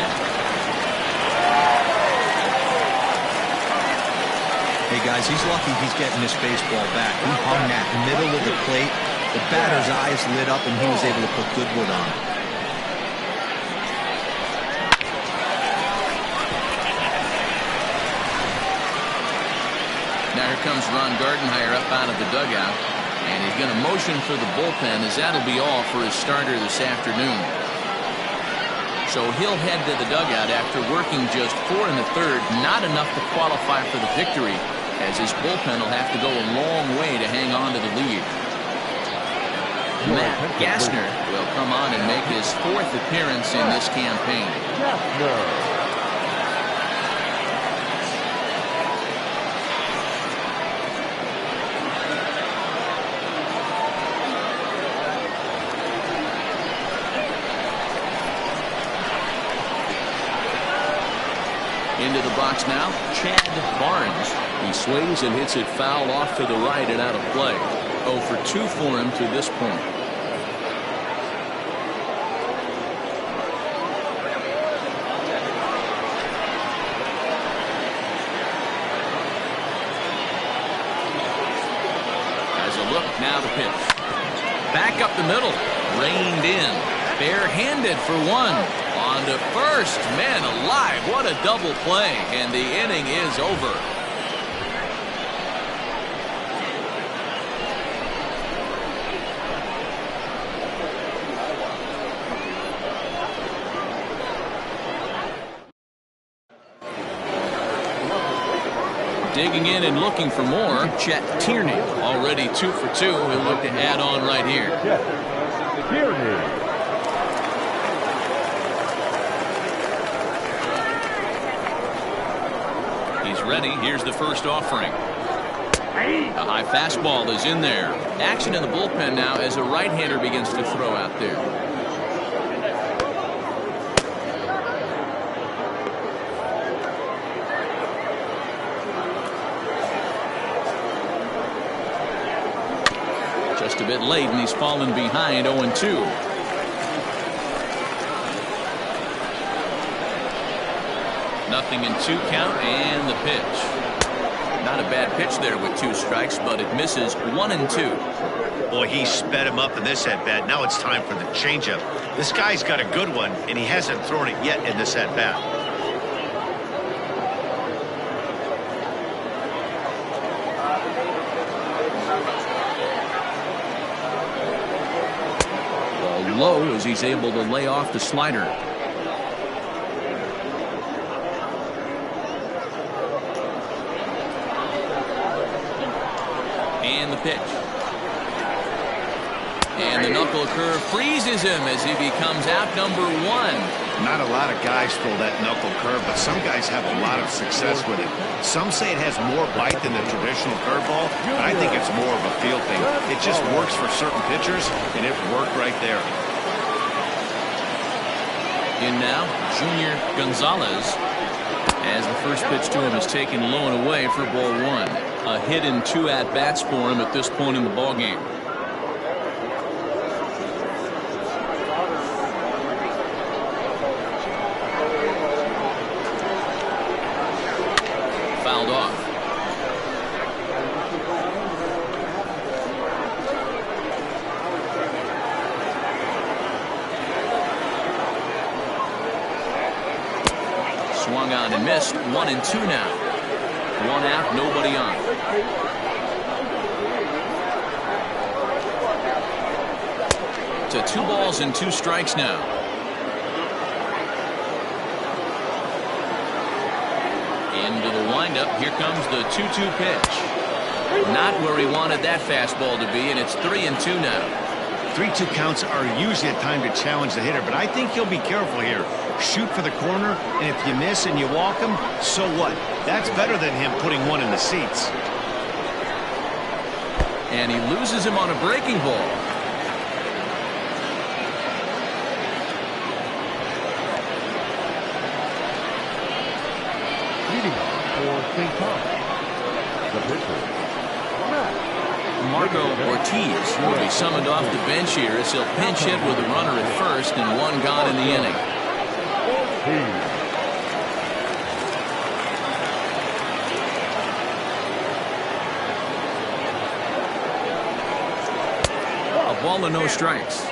Hey guys, he's lucky he's getting this baseball back. He hung that middle of the plate. The batter's eyes lit up and he was able to put good wood on it.
Now here comes Ron Gardenhire up out of the dugout. And he's going to motion for the bullpen, as that'll be all for his starter this afternoon. So he'll head to the dugout after working just 4 in the 3rd. Not enough to qualify for the victory, as his bullpen will have to go a long way to hang on to the lead. Matt Gassner will come on and make his 4th appearance in this campaign. Into the box now, Chad Barnes.
He swings and hits it foul off to the right and out of play.
0 for 2 for him to this point. As a look, now the pitch. Back up the middle, reined in, barehanded for one. On to first, man alive, what a double play, and the inning is over. Digging in and looking for more, Chet Tierney, already 2 for 2. He'll look to add on right here.
Tierney.
He's ready. Here's the first offering. A high fastball is in there. Action in the bullpen now as a right-hander begins to throw out there. Just a bit late, and he's fallen behind 0-2. Nothing in 2 count, and the pitch. Not a bad pitch there with 2 strikes, but it misses 1-2.
Boy, he sped him up in this at-bat. Now it's time for the changeup. This guy's got a good one, and he hasn't thrown it yet in this at-bat.
Low as he's able to lay off the slider. And the pitch. And the knuckle curve freezes him as he becomes out number 1.
Not a lot of guys throw that knuckle curve, but some guys have a lot of success with it. Some say it has more bite than the traditional curveball, but I think it's more of a feel thing. It just works for certain pitchers, and it worked right there.
In now, Junior Gonzalez, as the first pitch to him is taken low and away for ball 1. A hit in 2 at-bats for him at this point in the ballgame. Fouled off. Swung on and missed. 1-2 now. 1 out, nobody on. To 2 balls and 2 strikes now. Into the windup. Here comes the 2-2 pitch. Not where he wanted that fastball to be, and it's 3-2 now.
3-2 counts are usually a time to challenge the hitter, but I think he'll be careful here. Shoot for the corner, and if you miss and you walk him, so what? That's better than him putting one in the seats.
And he loses him on a breaking ball.
Leading off for St. Thomas, the pitcher,
Marco Ortiz will be summoned off the bench here as he'll pinch hit with a runner at first and 1 gone in the inning. A ball and no strikes.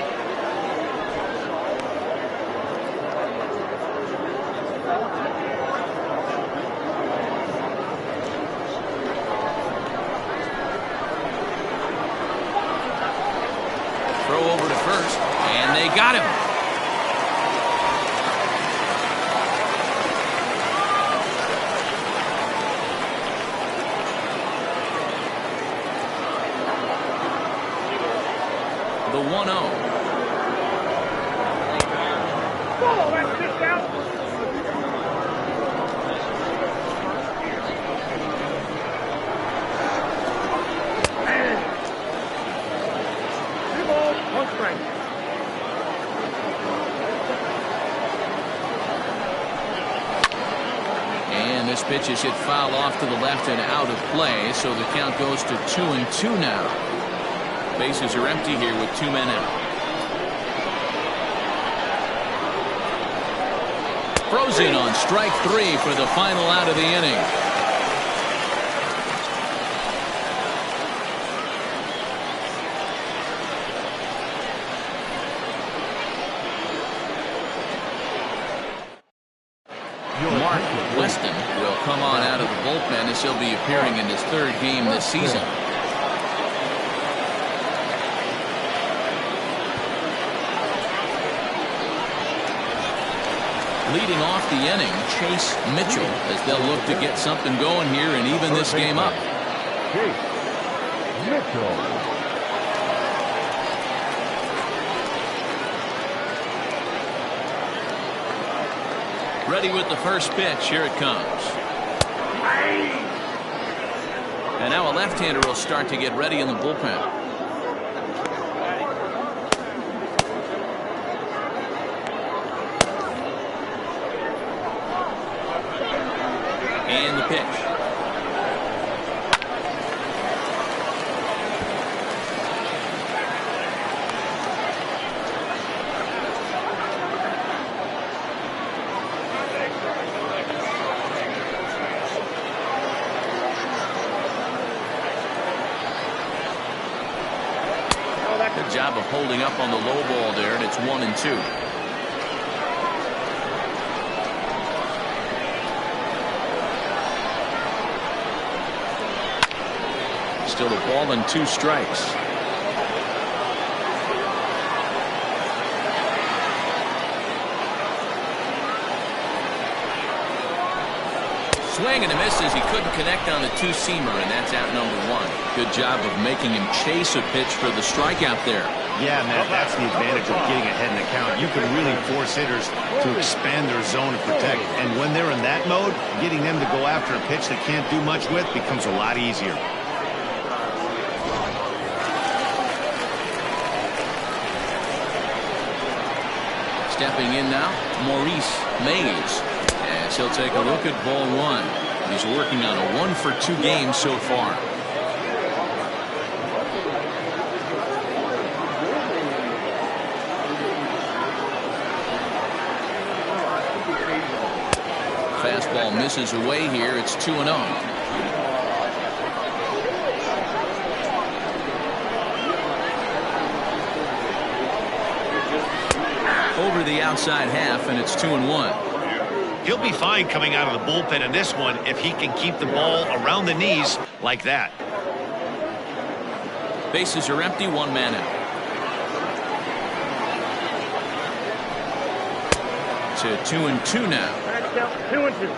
Throw over to first, and they got him. The 1-0. This pitch is hit foul off to the left and out of play, so the count goes to 2-2 now. Bases are empty here with 2 men out. Throws in on strike 3 for the final out of the inning. Mark Weston will come on out of the bullpen as he'll be appearing in his 3rd game this season. Leading off the inning, Chase Mitchell, as they'll look to get something going here and even this game up.
Chase Mitchell.
Ready with the first pitch. Here it comes. And now a left-hander will start to get ready in the bullpen. And the pitch. Good job of holding up on the low ball there, and it's 1-2. Still a ball and 2 strikes. Swing and a miss as he couldn't connect on the 2-seamer, and that's out number 1. Good job of making him chase a pitch for the strikeout there.
Yeah, Matt, that's the advantage of getting ahead in the count. You can really force hitters to expand their zone and protect. And when they're in that mode, getting them to go after a pitch they can't do much with becomes a lot easier.
Stepping in now, Maurice Mays, as he'll take a look at ball 1. He's working on a 1-for-2 game so far. Fastball misses away here. It's 2-0. Over the outside half, and it's 2-1.
He'll be fine coming out of the bullpen in this one if he can keep the ball around the knees like that.
Bases are empty, 1 man out. To 2-2 now.
2-2.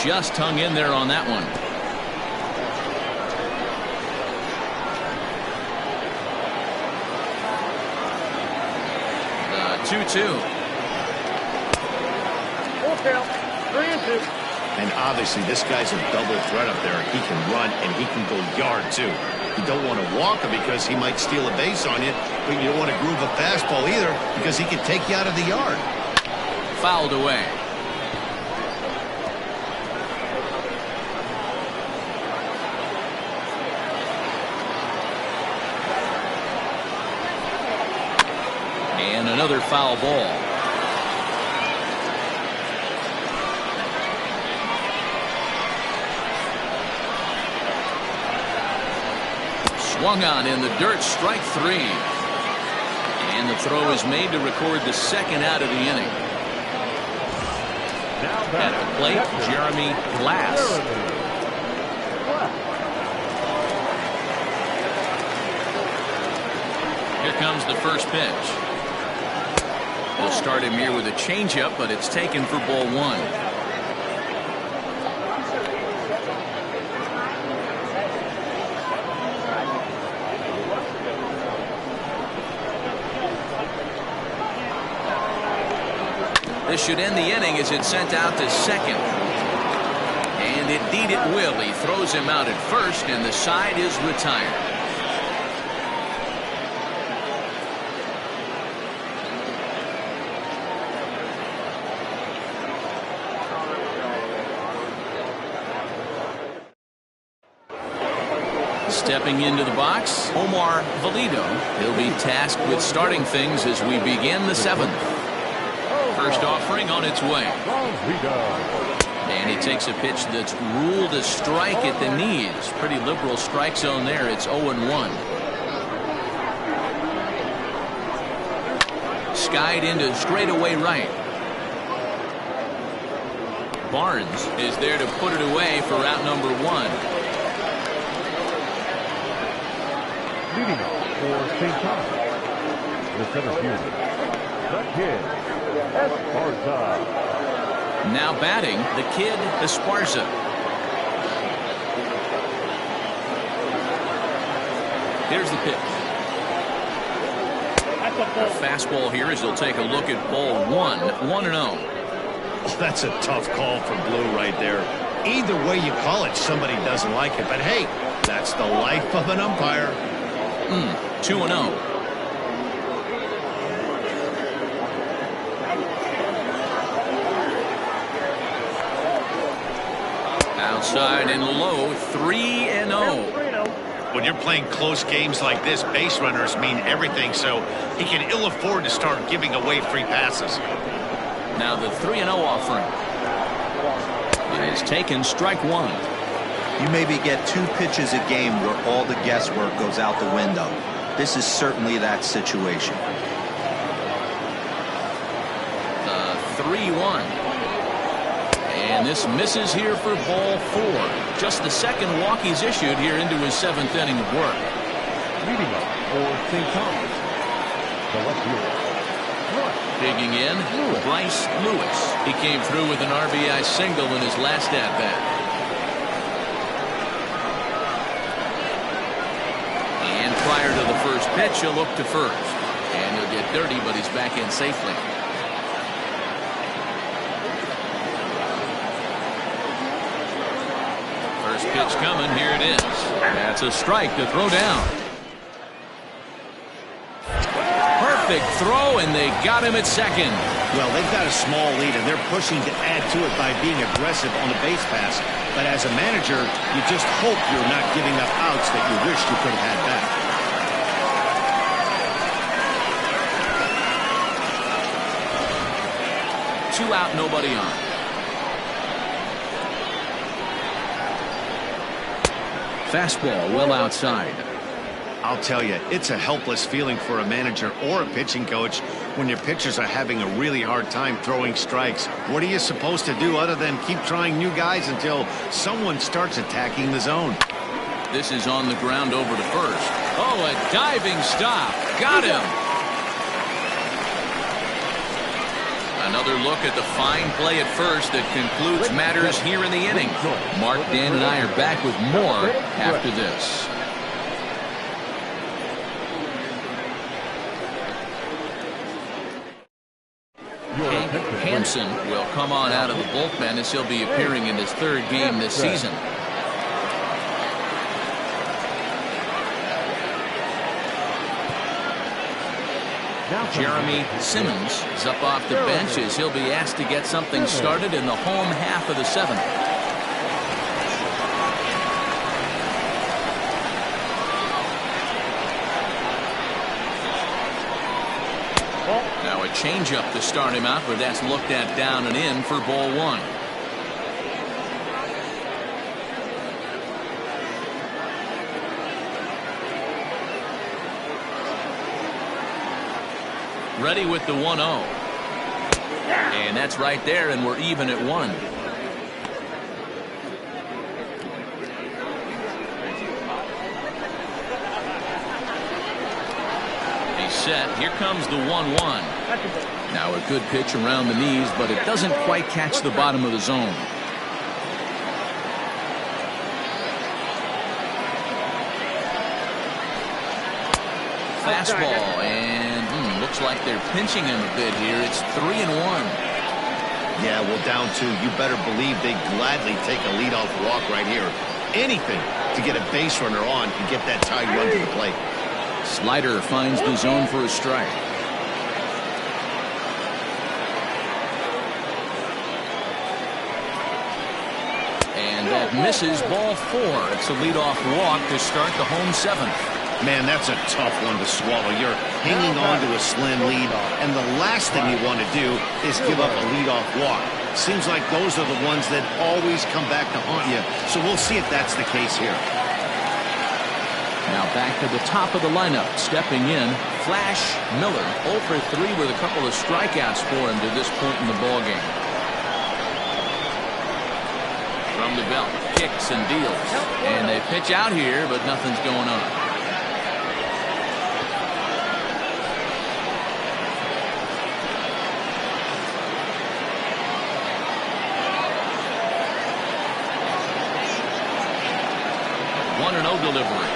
Just hung in there on that one. The 2-2.
And obviously this guy's a double threat up there. He can run and he can go yard too. You don't want to walk him because he might steal a base on you, but you don't want to groove a fastball either because he can take you out of the yard.
Fouled away. And another foul ball. Swung on in the dirt, strike 3. And the throw is made to record the 2nd out of the inning. At the plate, Jeremy Glass. Here comes the first pitch. They'll start him here with a changeup, but it's taken for ball 1. This should end the inning as it's sent out to second. And indeed it will. He throws him out at first, and the side is retired. Stepping into the box, Omar Valido. He'll be tasked with starting things as we begin the 7th. First offering on its way. And he takes a pitch that's ruled a strike at the knees. Pretty liberal strike zone there. It's 0-1. Skied into straightaway right. Barnes is there to put it away for out number 1.
Leading off for St. Thomas, the center fielder, the kid, Esparza.
Now batting, the kid Esparza. Here's the pitch. A fastball here as he'll take a look at ball 1, 1-0.
Oh, that's a tough call for Blue right there. Either way you call it, somebody doesn't like it. But hey, that's the life of an umpire.
2-0. Outside and low, 3-0.
When you're playing close games like this, base runners mean everything, so he can ill afford to start giving away free passes.
Now the 3-0 offering. It is taken, strike 1.
You maybe get 2 pitches a game where all the guesswork goes out the window. This is certainly that situation.
The 3-1. And this misses here for ball 4. Just the second walk he's issued here into his 7th inning of work.
Leading off for St. Thomas, the left fielder.
Digging in, Bryce Lewis. He came through with an RBI single in his last at-bat. And prior to the first pitch, he'll look to first. And he'll get dirty, but he's back in safely. First pitch coming, here it is. That's a strike to throw down. Perfect throw, and they got him at second.
Well, they've got a small lead, and they're pushing to add to it by being aggressive on the base pass. But as a manager, you just hope you're not giving up outs that you wish you could have had back.
2 out, nobody on. Fastball well outside.
I'll tell you, it's a helpless feeling for a manager or a pitching coach when your pitchers are having a really hard time throwing strikes. What are you supposed to do other than keep trying new guys until someone starts attacking the zone?
This is on the ground over to first. Oh, a diving stop. Got him. Another look at the fine play at first that concludes matters here in the inning. Mark, Dan, and I are back with more after this. Hank Hansen will come on out of the bullpen as he'll be appearing in his 3rd game this season. Jeremy Simmons is up off the bench as he'll be asked to get something started in the home half of the 7th. Now a changeup to start him out, but that's looked at down and in for ball 1. Ready with the 1-0. And that's right there, and we're even at 1. He's set. Here comes the 1-1. Now a good pitch around the knees, but it doesn't quite catch the bottom of the zone. Fastball, and looks like they're pinching him a bit here. It's 3-1.
Yeah, well, down 2. You better believe they'd gladly take a leadoff walk right here. Anything to get a base runner on and get that tied run to the plate.
Slider finds the zone for a strike. And that It misses, ball 4. It's a leadoff walk to start the home 7th.
Man, that's a tough one to swallow. You're hanging on to a slim lead, and the last thing you want to do is give up a leadoff walk. Seems like those are the ones that always come back to haunt you. So we'll see if that's the case here.
Now back to the top of the lineup. Stepping in, Flash Miller. 0 for 3 with a couple of strikeouts for him to this point in the ballgame. From the belt, kicks and deals. And they pitch out here, but nothing's going on. Delivery.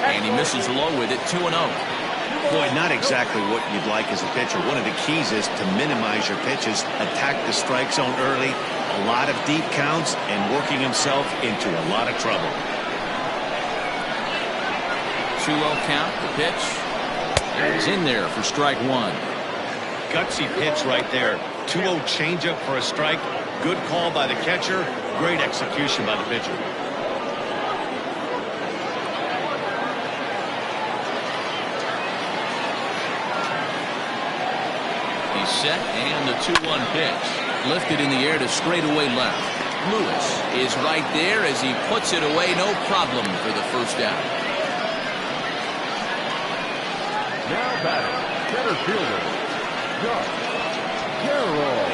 And he misses low with it. 2-0.
Boy, not exactly what you'd like as a pitcher. One of the keys is to minimize your pitches, attack the strike zone early, a lot of deep counts, and working himself into a lot of trouble.
2-0 count. The pitch. And he's in there for strike 1.
Gutsy pitch right there. 2-0 changeup for a strike. Good call by the catcher. Great execution by the pitcher.
Set and the 2-1 pitch lifted in the air to straightaway left. Lewis is right there as he puts it away. No problem for the first out.
Now batting, center fielder, Josh Carroll.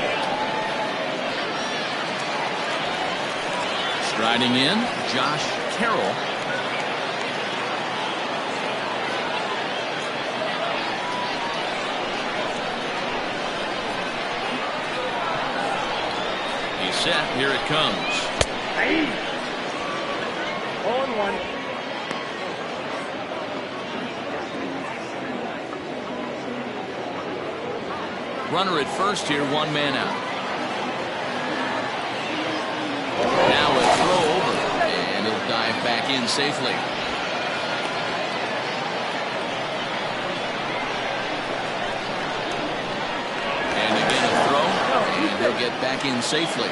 Striding in, Josh Carroll. Set. Here it comes.
Hey. On 1.
Runner at first here, 1 man out. Now a throw over, and he'll dive back in safely. And again a throw, and he'll get back in safely.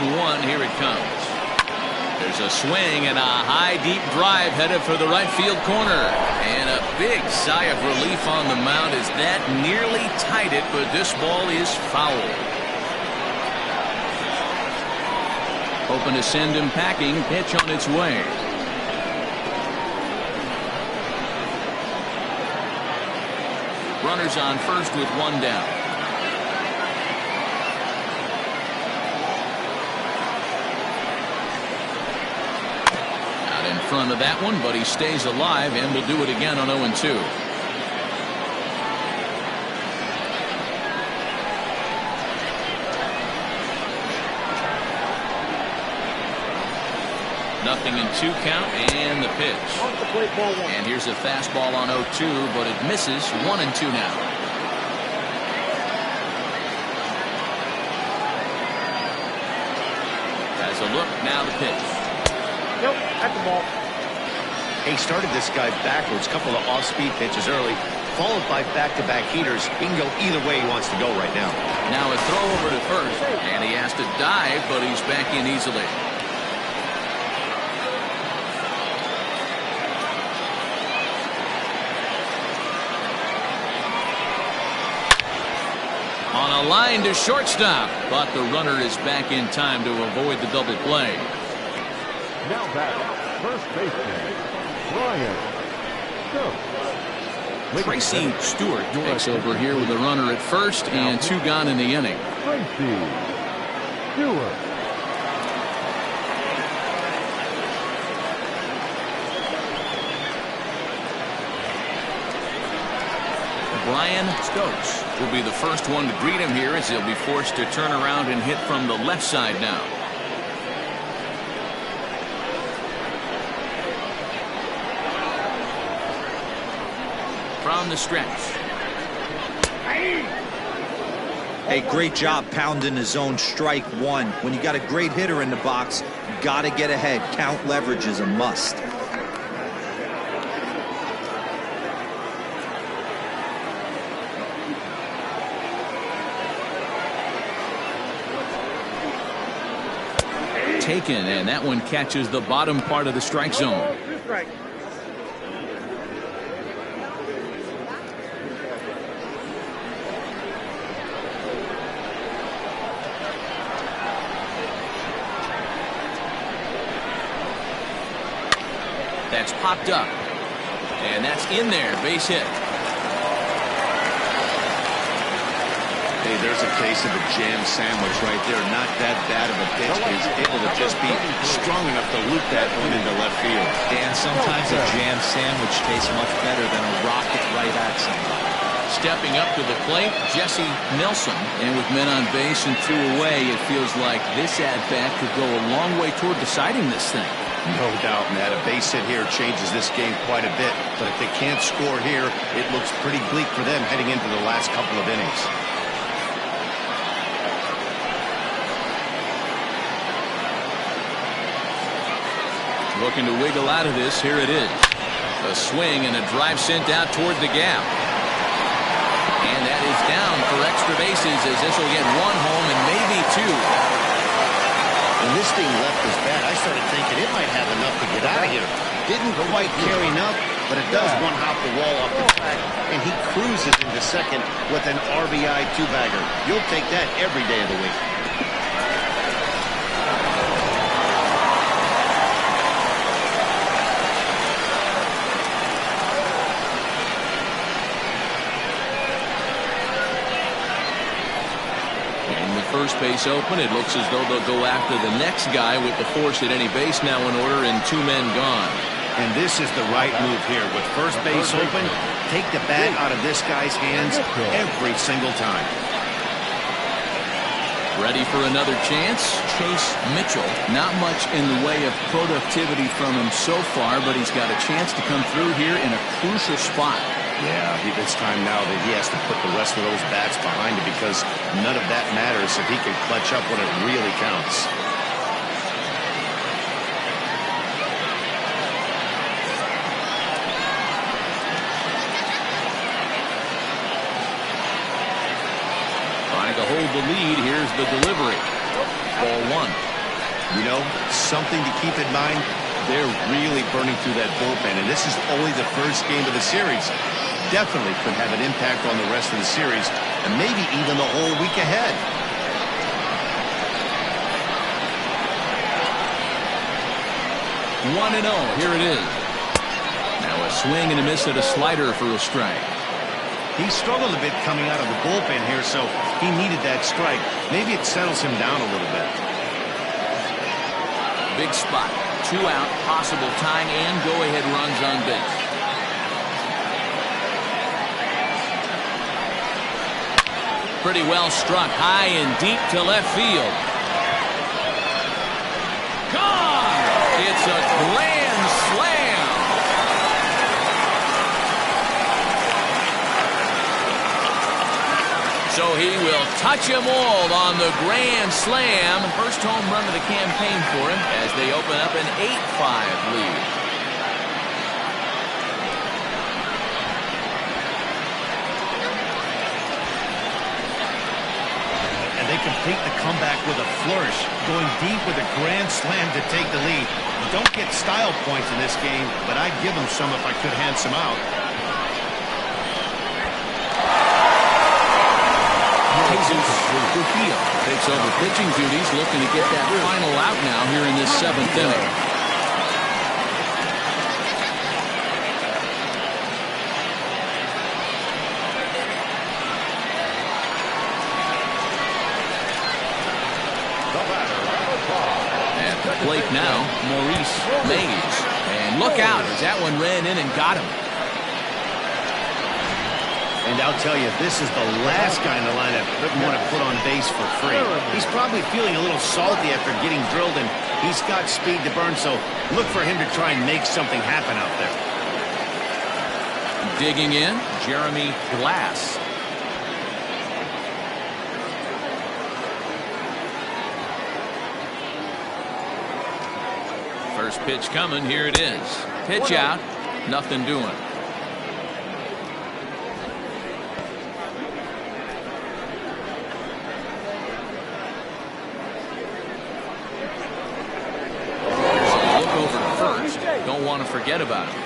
One, here it comes. There's a swing and a high deep drive headed for the right field corner. And a big sigh of relief on the mound as that nearly tied it, but this ball is foul. Hoping to send him packing. Pitch on its way. Runners on first with 1 down. In front of that one, but he stays alive and will do it again on 0-2. Nothing in 2 count, and the pitch. And here's a fastball on 0-2, but it misses. 1-2 now. Has a look, now the pitch.
Nope, at the ball.
He started this guy backwards, couple of off-speed pitches early, followed by back-to-back heaters. He can go either way he wants to go right now.
Now a throw over to first, and he has to dive, but he's back in easily. On a line to shortstop, but the runner is back in time to avoid the double play.
Now batting, first baseman, Brian Stokes.
Tracy Stewart takes over here with a runner at first and 2 gone in the inning.
Tracy Stewart.
Brian Stokes will be the first one to greet him here as he'll be forced to turn around and hit from the left side now. From the stretch.
Hey, great job pounding his own strike 1. When you got a great hitter in the box, you got to get ahead. Count leverage is a must.
taken, and that one catches the bottom part of the strike zone.
2 strikes.
That's popped up, and that's in there. Base hit.
Hey, there's a case of a jam sandwich right there. Not that bad of a pitch, but he's able to just be strong enough to loop that one into left field.
Dan, sometimes a jam sandwich tastes much better than a rocket right at somebody.
Stepping up to the plate, Jesse Nelson. And with men on base and 2 away, it feels like this at-bat could go a long way toward deciding this thing.
No doubt, Matt. A base hit here changes this game quite a bit. But if they can't score here, it looks pretty bleak for them heading into the last couple of innings.
Looking to wiggle out of this. Here it is. A swing and a drive sent out toward the gap. And that is down for extra bases as this will get 1 home and maybe 2.
When this thing left his bat, I started thinking it might have enough to get out of here. Didn't quite carry enough, but it does one hop the wall up the track, and he cruises into second with an RBI 2-bagger. You'll take that every day of the week.
First base open. It looks as though they'll go after the next guy with the force at any base now in order and 2 men gone.
And this is the right move here. With first base open, take the bat out of this guy's hands every single time.
Ready for another chance? Chase Mitchell. Not much in the way of productivity from him so far, but he's got a chance to come through here in a crucial spot.
Yeah, it's time now that he has to put the rest of those bats behind him because none of that matters if he can clutch up when it really counts.
Trying to hold the lead. Here's the delivery. Ball 1.
You know, something to keep in mind, they're really burning through that bullpen, and this is only the first game of the series. Definitely could have an impact on the rest of the series and maybe even the whole week ahead.
1-0. Here it is. Now a swing and a miss at a slider for a strike.
He struggled a bit coming out of the bullpen here, so he needed that strike. Maybe it settles him down a little bit.
Big spot. 2 out, possible tying and go-ahead runs on base. Pretty well struck high and deep to left field. Gone! It's a grand slam. So he will touch them all on the grand slam. First home run of the campaign for him as they open up an 8-5 lead.
They complete the comeback with a flourish, going deep with a grand slam to take the lead. You don't get style points in this game, but I'd give them some if I could hand some out.
Jesus Trujillo takes over pitching duties, looking to get that final out now here in this 7th inning. At the plate now, Maurice Mays. And look out as that one ran in and got him.
And I'll tell you, this is the last guy in the lineup that want to put on base for free. He's probably feeling a little salty after getting drilled, and he's got speed to burn, so look for him to try and make something happen out there.
Digging in, Jeremy Glass. First pitch coming. Here it is. Pitch out. Nothing doing. forget about him.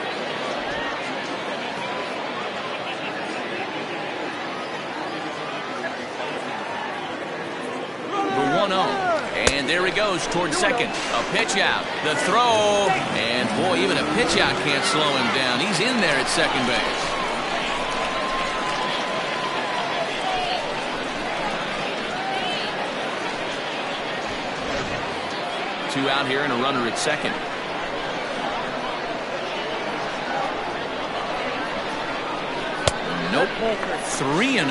The 1-0. And there he goes towards second. A pitch out. The throw. And boy, even a pitch out can't slow him down. He's in there at second base. Two out here and a runner at second. Nope. 3-0.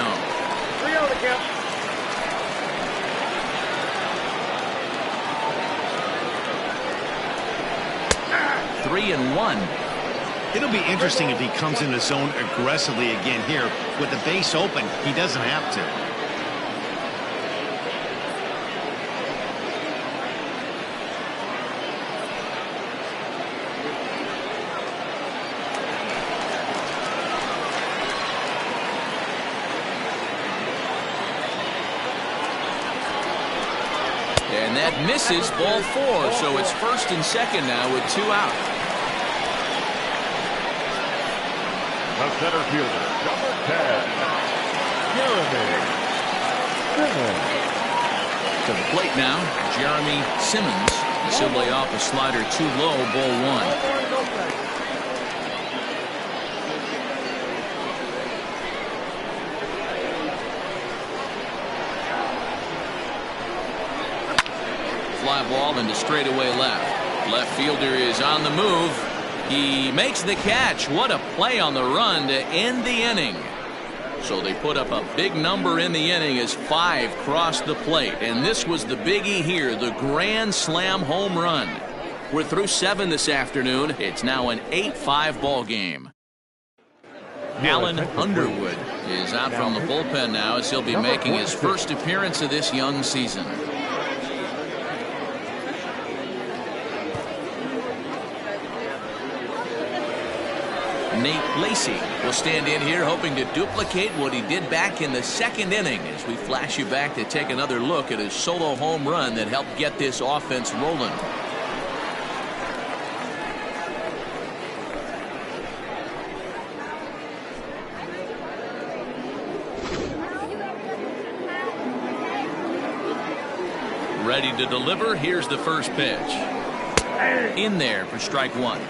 3-0 to count.
3-1.
It'll be interesting if he comes in the zone aggressively again here. With the base open, he doesn't have to.
And that misses, ball 4. So it's first and second now with 2 out.
The center fielder, number 10, Jeremy Simmons.
To the plate now, Jeremy Simmons. He'll lay off a slider too low, ball 1. Fly ball into straightaway left. Left fielder is on the move. He makes the catch. What a play on the run to end the inning. So they put up a big number in the inning as 5 crossed the plate. And this was the biggie here, the grand slam home run. We're through 7 this afternoon. It's now an 8-5 ball game. Alan Underwood is out from the bullpen now as he'll be making his first appearance of this young season. Nate Lacey will stand in here hoping to duplicate what he did back in the second inning as we flash you back to take another look at his solo home run that helped get this offense rolling. Ready to deliver. Here's the first pitch. In there for strike 1.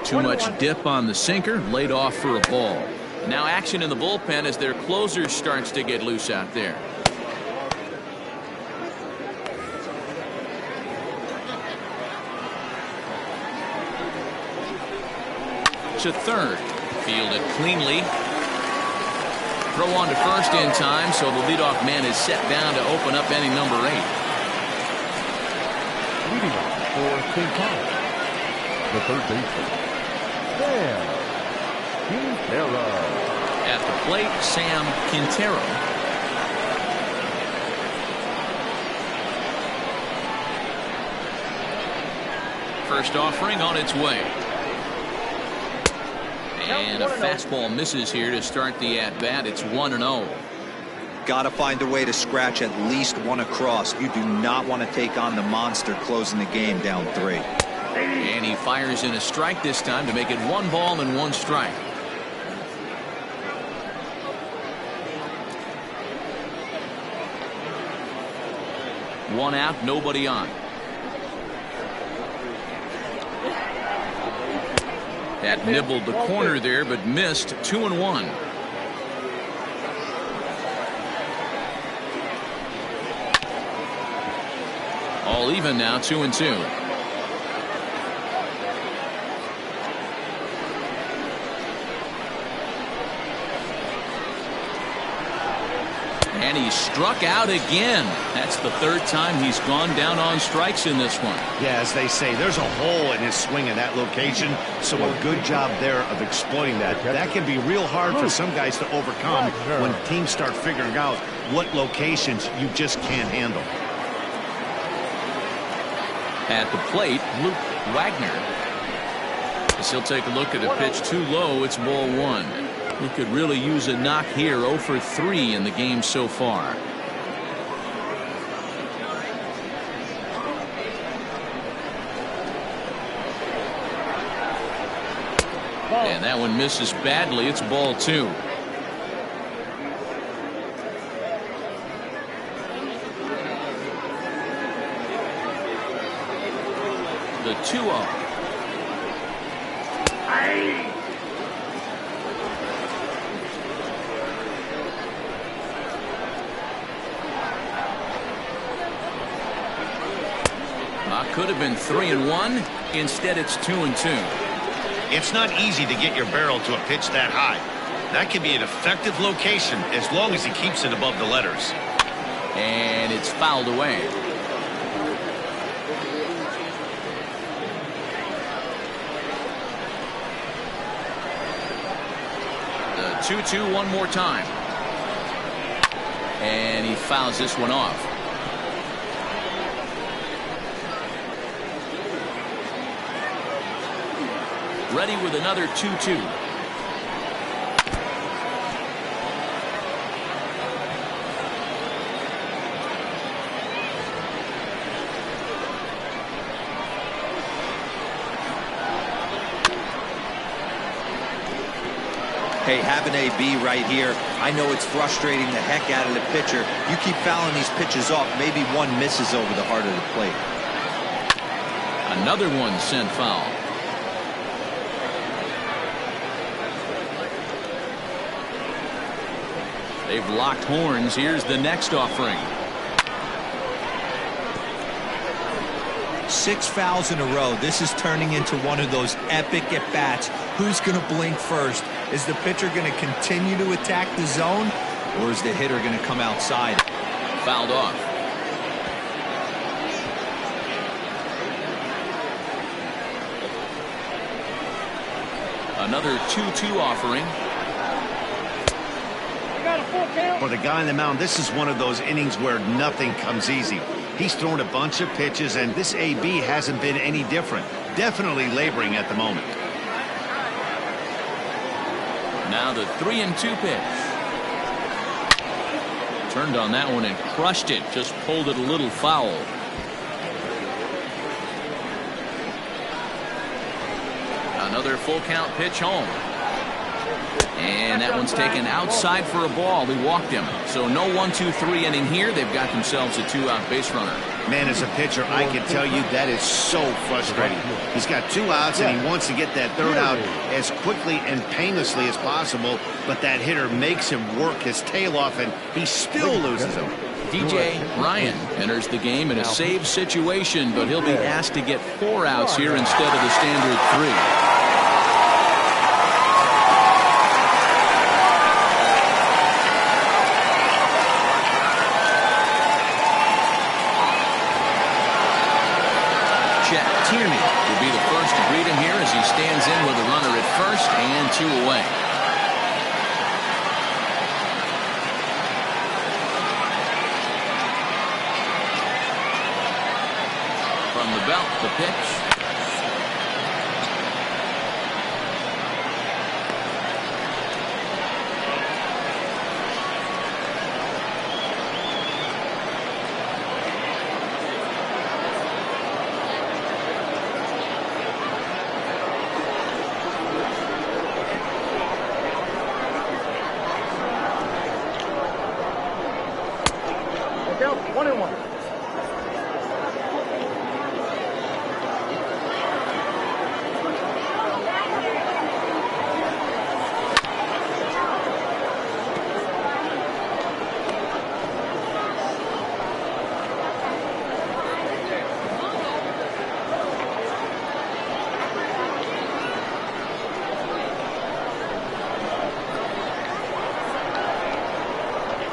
Too much dip on the sinker, laid off for a ball. Now action in the bullpen as their closer starts to get loose out there. To third, fielded cleanly. Throw on to first in time, so the leadoff man is set down to open up inning number 8.
Leading off for St. Thomas, the third baseman, Sam Quintero.
At the plate, Sam Quintero. First offering on its way. And a fastball misses here to start the at-bat. It's 1-0.
Got to find a way to scratch at least one across. You do not want to take on the monster closing the game down 3.
And he fires in a strike this time to make it 1 ball and 1 strike. One out, nobody on. That nibbled the corner there, but missed. 2-1. All even now, 2-2. And he struck out again. That's the 3rd time he's gone down on strikes in this one.
Yeah, as they say, there's a hole in his swing in that location, so a good job there of exploiting that. That can be real hard for some guys to overcome when teams start figuring out what locations you just can't handle.
At the plate, Luke Wagner As he'll take a look at a pitch too low. It's ball one. He could really use a knock here. 0 for 3 in the game so far. And that one misses badly. It's ball two. The 2-0. Could have been 3-1. Instead, it's 2-2.
It's not easy to get your barrel to a pitch that high. That can be an effective location as long as he keeps it above the letters.
And it's fouled away. The 2-2 one more time. And he fouls this one off. Ready with another 2-2.
Hey, have an AB right here. I know it's frustrating the heck out of the pitcher. You keep fouling these pitches off, maybe one misses over the heart of the plate.
Another one sent foul. They've locked horns. Here's the next offering.
6 fouls in a row. This is turning into one of those epic at-bats. Who's going to blink first? Is the pitcher going to continue to attack the zone, or is the hitter going to come outside?
Fouled off. Another 2-2 offering.
For the guy on the mound, this is one of those innings where nothing comes easy. He's thrown a bunch of pitches, and this AB hasn't been any different. Definitely laboring at the moment.
Now the 3-2 pitch. Turned on that one and crushed it. Just pulled it a little foul. Another full count pitch home. And that one's taken outside for a ball. He walked him. So no 1-2-3 inning here. They've got themselves a 2-out base runner.
Man, as a pitcher, I can tell you that is so frustrating. He's got 2 outs, and he wants to get that 3rd out as quickly and painlessly as possible. But that hitter makes him work his tail off, and he still loses him.
DJ Ryan enters the game in a save situation, but he'll be asked to get 4 outs here instead of the standard 3. Tierney will be the first to greet him here as he stands in with a runner at first and 2 away. From the belt, the pitch.
Count 1-1.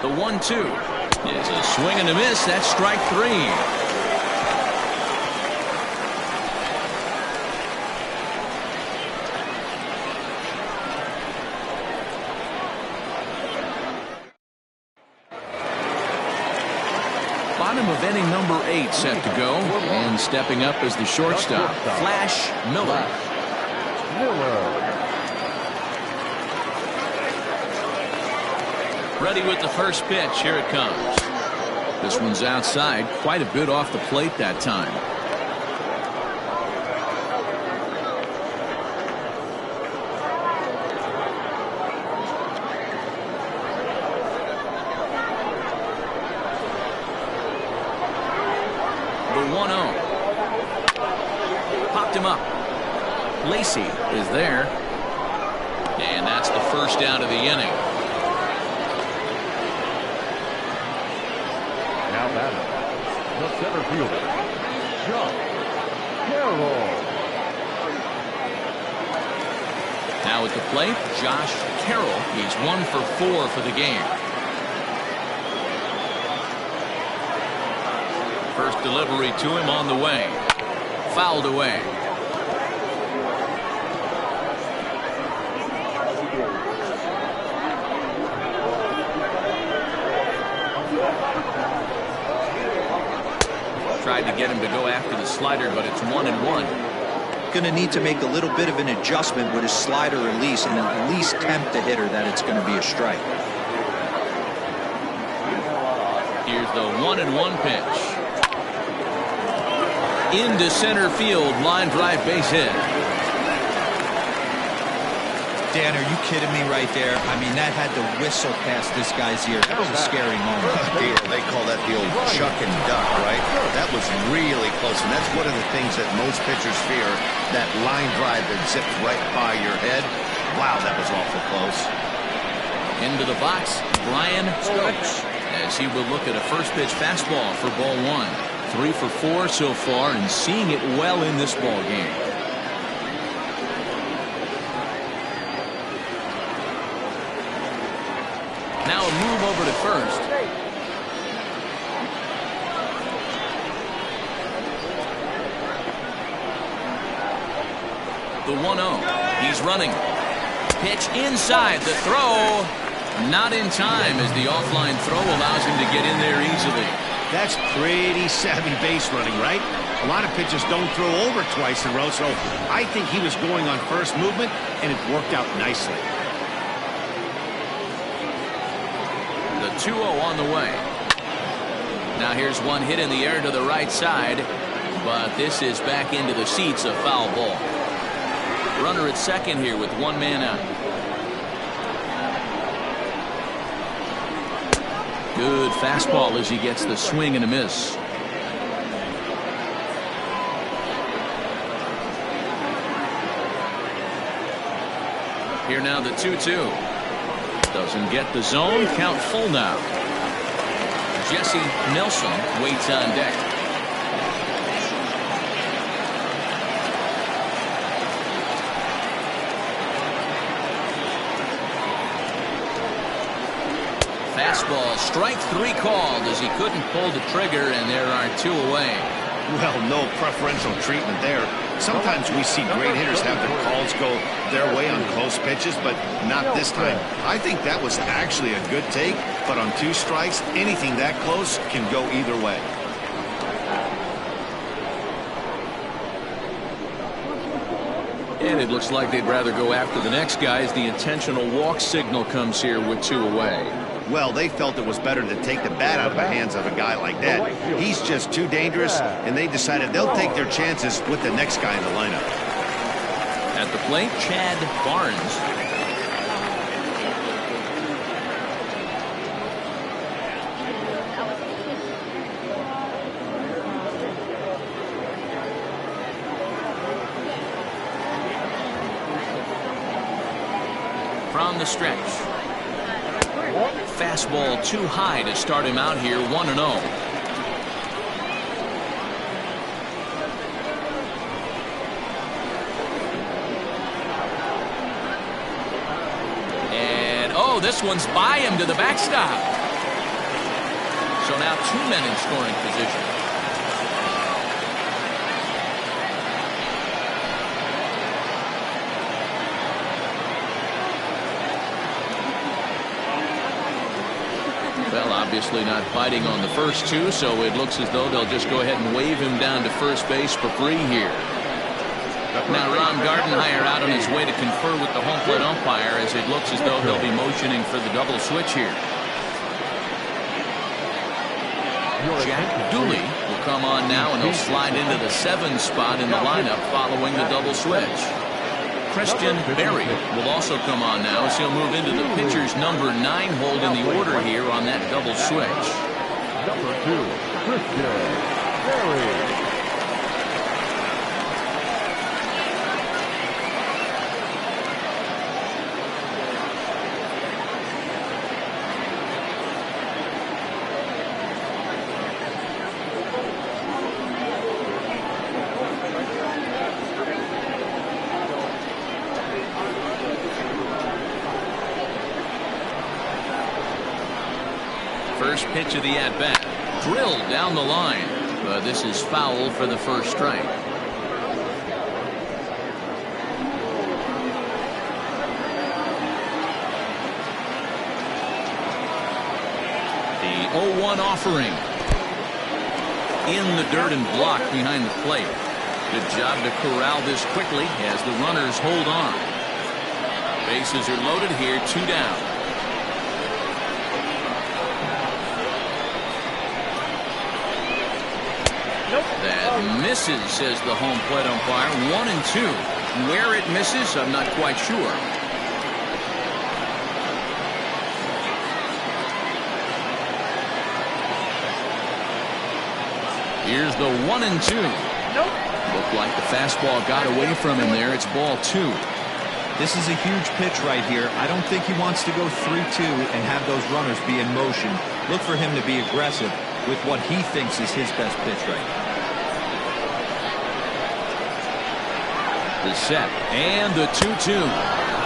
The 1-2. Is a swing and a miss. That's strike 3. Bottom of inning number 8 set to go, and stepping up as the shortstop, Flash Miller.
Miller.
Ready with the first pitch. Here it comes. This one's outside, quite a bit off the plate that time. The 1-0. Popped him up. Lacey is there. And that's the first out of the inning.
Now batting, the center fielder, Josh Carroll.
Now at the plate, Josh Carroll. He's 1 for 4 for the game. First delivery to him on the way. Fouled away. Tried to get him to go after the slider, but it's 1-1.
Going to need to make a little bit of an adjustment with his slider release and at least tempt the hitter that it's going to be a strike.
Here's the 1-1 pitch. Into center field, line drive, base hit.
Dan, are you kidding me right there? I mean, that had to whistle past this guy's ear. That was a scary moment.
They call that the old chuck and duck, right? That was really close, and that's one of the things that most pitchers fear, that line drive that zipped right by your head. Wow, that was awful close.
Into the box, Brian Stokes, as he will look at a first pitch fastball for ball 1. 3 for 4 so far, and seeing it well in this ball game. Now a move over to first. The 1-0. He's running. Pitch inside. The throw. Not in time as the offline throw allows him to get in there easily.
That's pretty savvy base running, right? A lot of pitchers don't throw over twice in a row, so I think he was going on first movement, and it worked out nicely.
The 2-0 on the way. Now here's one hit in the air to the right side, but this is back into the seats, a foul ball. Runner at second here with 1 man out. Good fastball as he gets the swing and a miss. Here now the 2-2. Doesn't get the zone. Count full now. Jesse Nelson waits on deck. Fastball, strike 3 called as he couldn't pull the trigger, and there are 2 away.
Well, no preferential treatment there. Sometimes we see great hitters have their calls go their way on close pitches, but not this time. I think that was actually a good take, but on 2 strikes, anything that close can go either way.
And it looks like they'd rather go after the next guy as the intentional walk signal comes here with 2 away.
Well, they felt it was better to take the bat out of the hands of a guy like that. He's just too dangerous, and they decided they'll take their chances with the next guy in the lineup.
At the plate, Chad Barnes. From the stretch. Fastball too high to start him out here, 1-0. And oh, this one's by him to the backstop. So now 2 men in scoring position. Well, obviously not biting on the first 2, so it looks as though they'll just go ahead and wave him down to first base for free here. Now Ron Gardenhire out on his way to confer with the home plate umpire as it looks as though they'll be motioning for the double switch here. Jack Dooley will come on now, and he'll slide into the 7 spot in the lineup following the double switch. Christian Berry will also come on now as he'll move into the pitcher's number 9 hold in the order here on that double switch.
Number 2, Christian Berry.
First pitch of the at-bat. Drilled down the line. But this is foul for the first strike. The 0-1 offering. In the dirt and blocked behind the plate. Good job to corral this quickly as the runners hold on. Bases are loaded here, 2 down. That misses, says the home plate umpire. 1-2. Where it misses, I'm not quite sure. Here's the 1-2. Looked like the fastball got away from him there. It's ball 2.
This is a huge pitch right here. I don't think he wants to go 3-2 and have those runners be in motion. Look for him to be aggressive with what he thinks is his best pitch right now.
The set and the 2-2.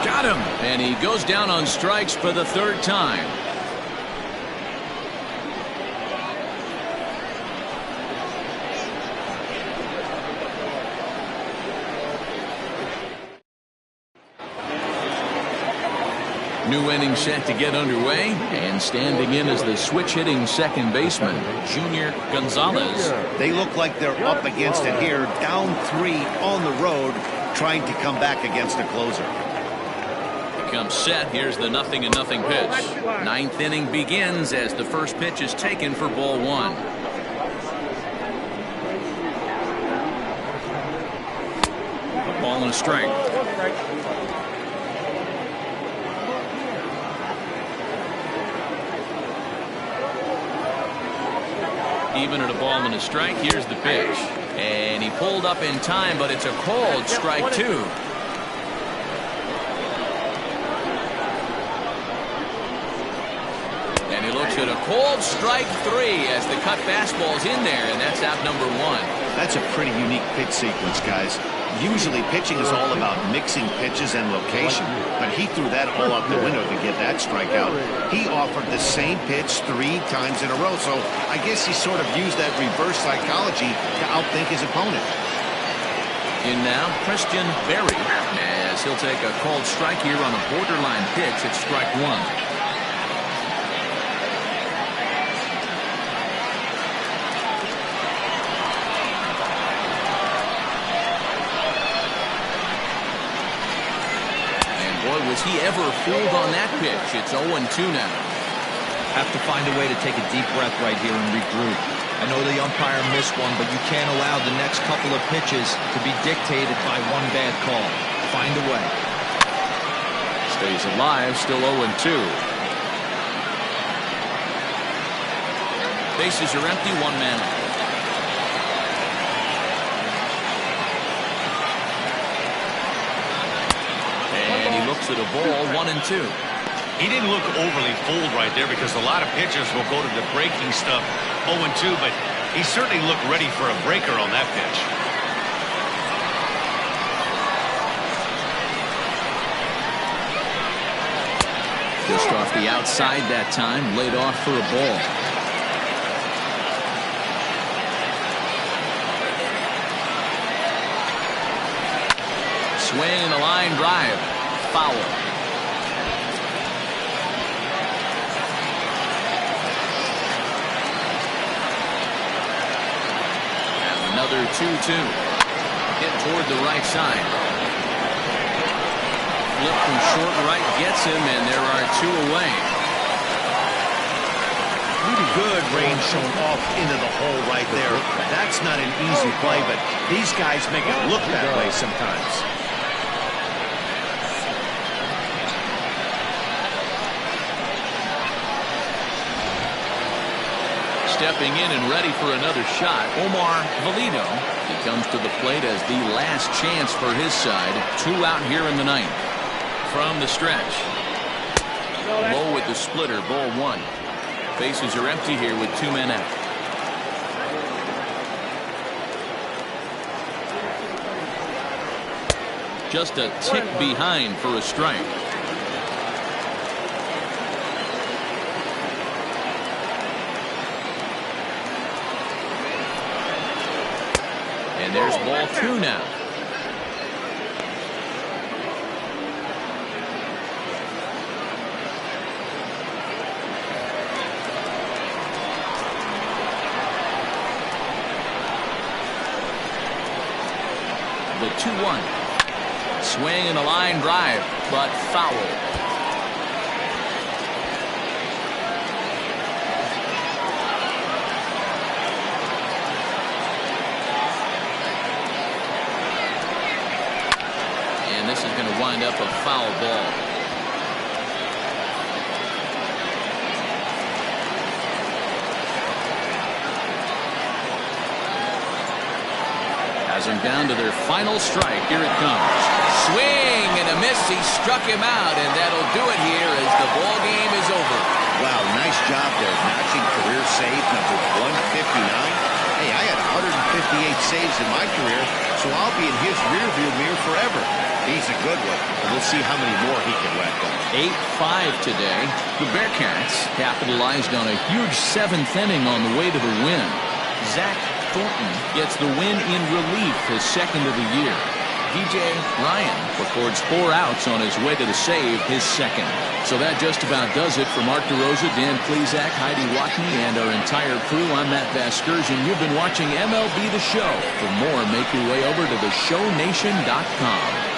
Got him, and he goes down on strikes for the 3rd time. New inning set to get underway, and standing in as the switch-hitting second baseman, Junior Gonzalez.
They look like they're up against it here, down 3 on the road, trying to come back against a closer.
Becomes set. Here's the 0-0 pitch. 9th inning begins as the first pitch is taken for ball 1. A ball and a strike. Even at a ball and a strike. Here's the pitch. And he pulled up in time, but it's a called strike 2. And he looks at a called strike 3 as the cut fastball's in there, and that's out number 1.
That's a pretty unique pitch sequence, guys. Usually pitching is all about mixing pitches and location, but he threw that all out the window to get that strikeout. He offered the same pitch 3 times in a row, so I guess he sort of used that reverse psychology to outthink his opponent.
In now, Christian Berry, as he'll take a called strike here on a borderline pitch at strike 1. Was he ever fooled on that pitch? It's 0-2 now.
Have to find a way to take a deep breath right here and regroup. I know the umpire missed one, but you can't allow the next couple of pitches to be dictated by one bad call. Find a way.
Stays alive, still 0-2. Bases are empty, 1 man out. Looks at a ball, 1-2.
He didn't look overly fooled right there because a lot of pitchers will go to the breaking stuff 0-2, but he certainly looked ready for a breaker on that pitch.
Just off the outside that time, laid off for a ball. Swing and a line drive. Foul. And another 2-2. Hit toward the right side. Flip from short right gets him, and there are 2 away.
Good range shown off into the hole right there. That's not an easy play, but these guys make it look that way sometimes.
Stepping in and ready for another shot, Omar Valido. He comes to the plate as the last chance for his side. 2 out here in the ninth. From the stretch. Low with the splitter, ball 1. Bases are empty here with 2 men out. Just a tick behind for a strike. And there's ball 2 now. The 2-1. Swing and a line drive, but foul. And this is going to wind up a foul ball. Has him down to their final strike. Here it comes. Swing and a miss. He struck him out, and that'll do it here as the ball game is over.
Wow, nice job there, notching career save number 159. Hey, I had 158 saves in my career, so I'll be in his rearview mirror forever. He's a good one, and we'll see how many more he can rack up.
8-5 today. The Bearcats capitalized on a huge 7th inning on the way to the win. Zach Thornton gets the win in relief, his 2nd of the year. DJ Ryan records 4 outs on his way to the save, his 2nd. So that just about does it for Mark DeRosa, Dan Plesac, Heidi Watney, and our entire crew. I'm Matt Vasgersian. You've been watching MLB The Show. For more, make your way over to theshownation.com.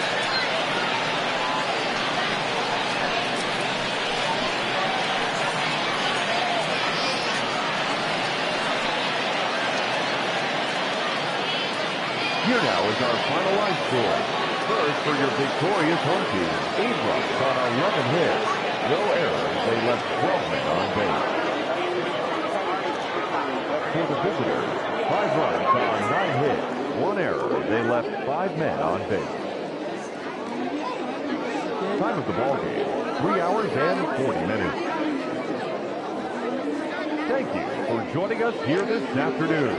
Here now is our final line score. First, for your victorious home team, 8 runs on 11 hits. No errors. They left 12 men on base. For the visitors, 5 runs on 9 hits. 1 error. They left 5 men on base. Time of the ball game, 3 hours and 40 minutes. Thank you for joining us here this afternoon.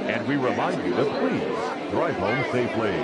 And we remind you to please drive home safely.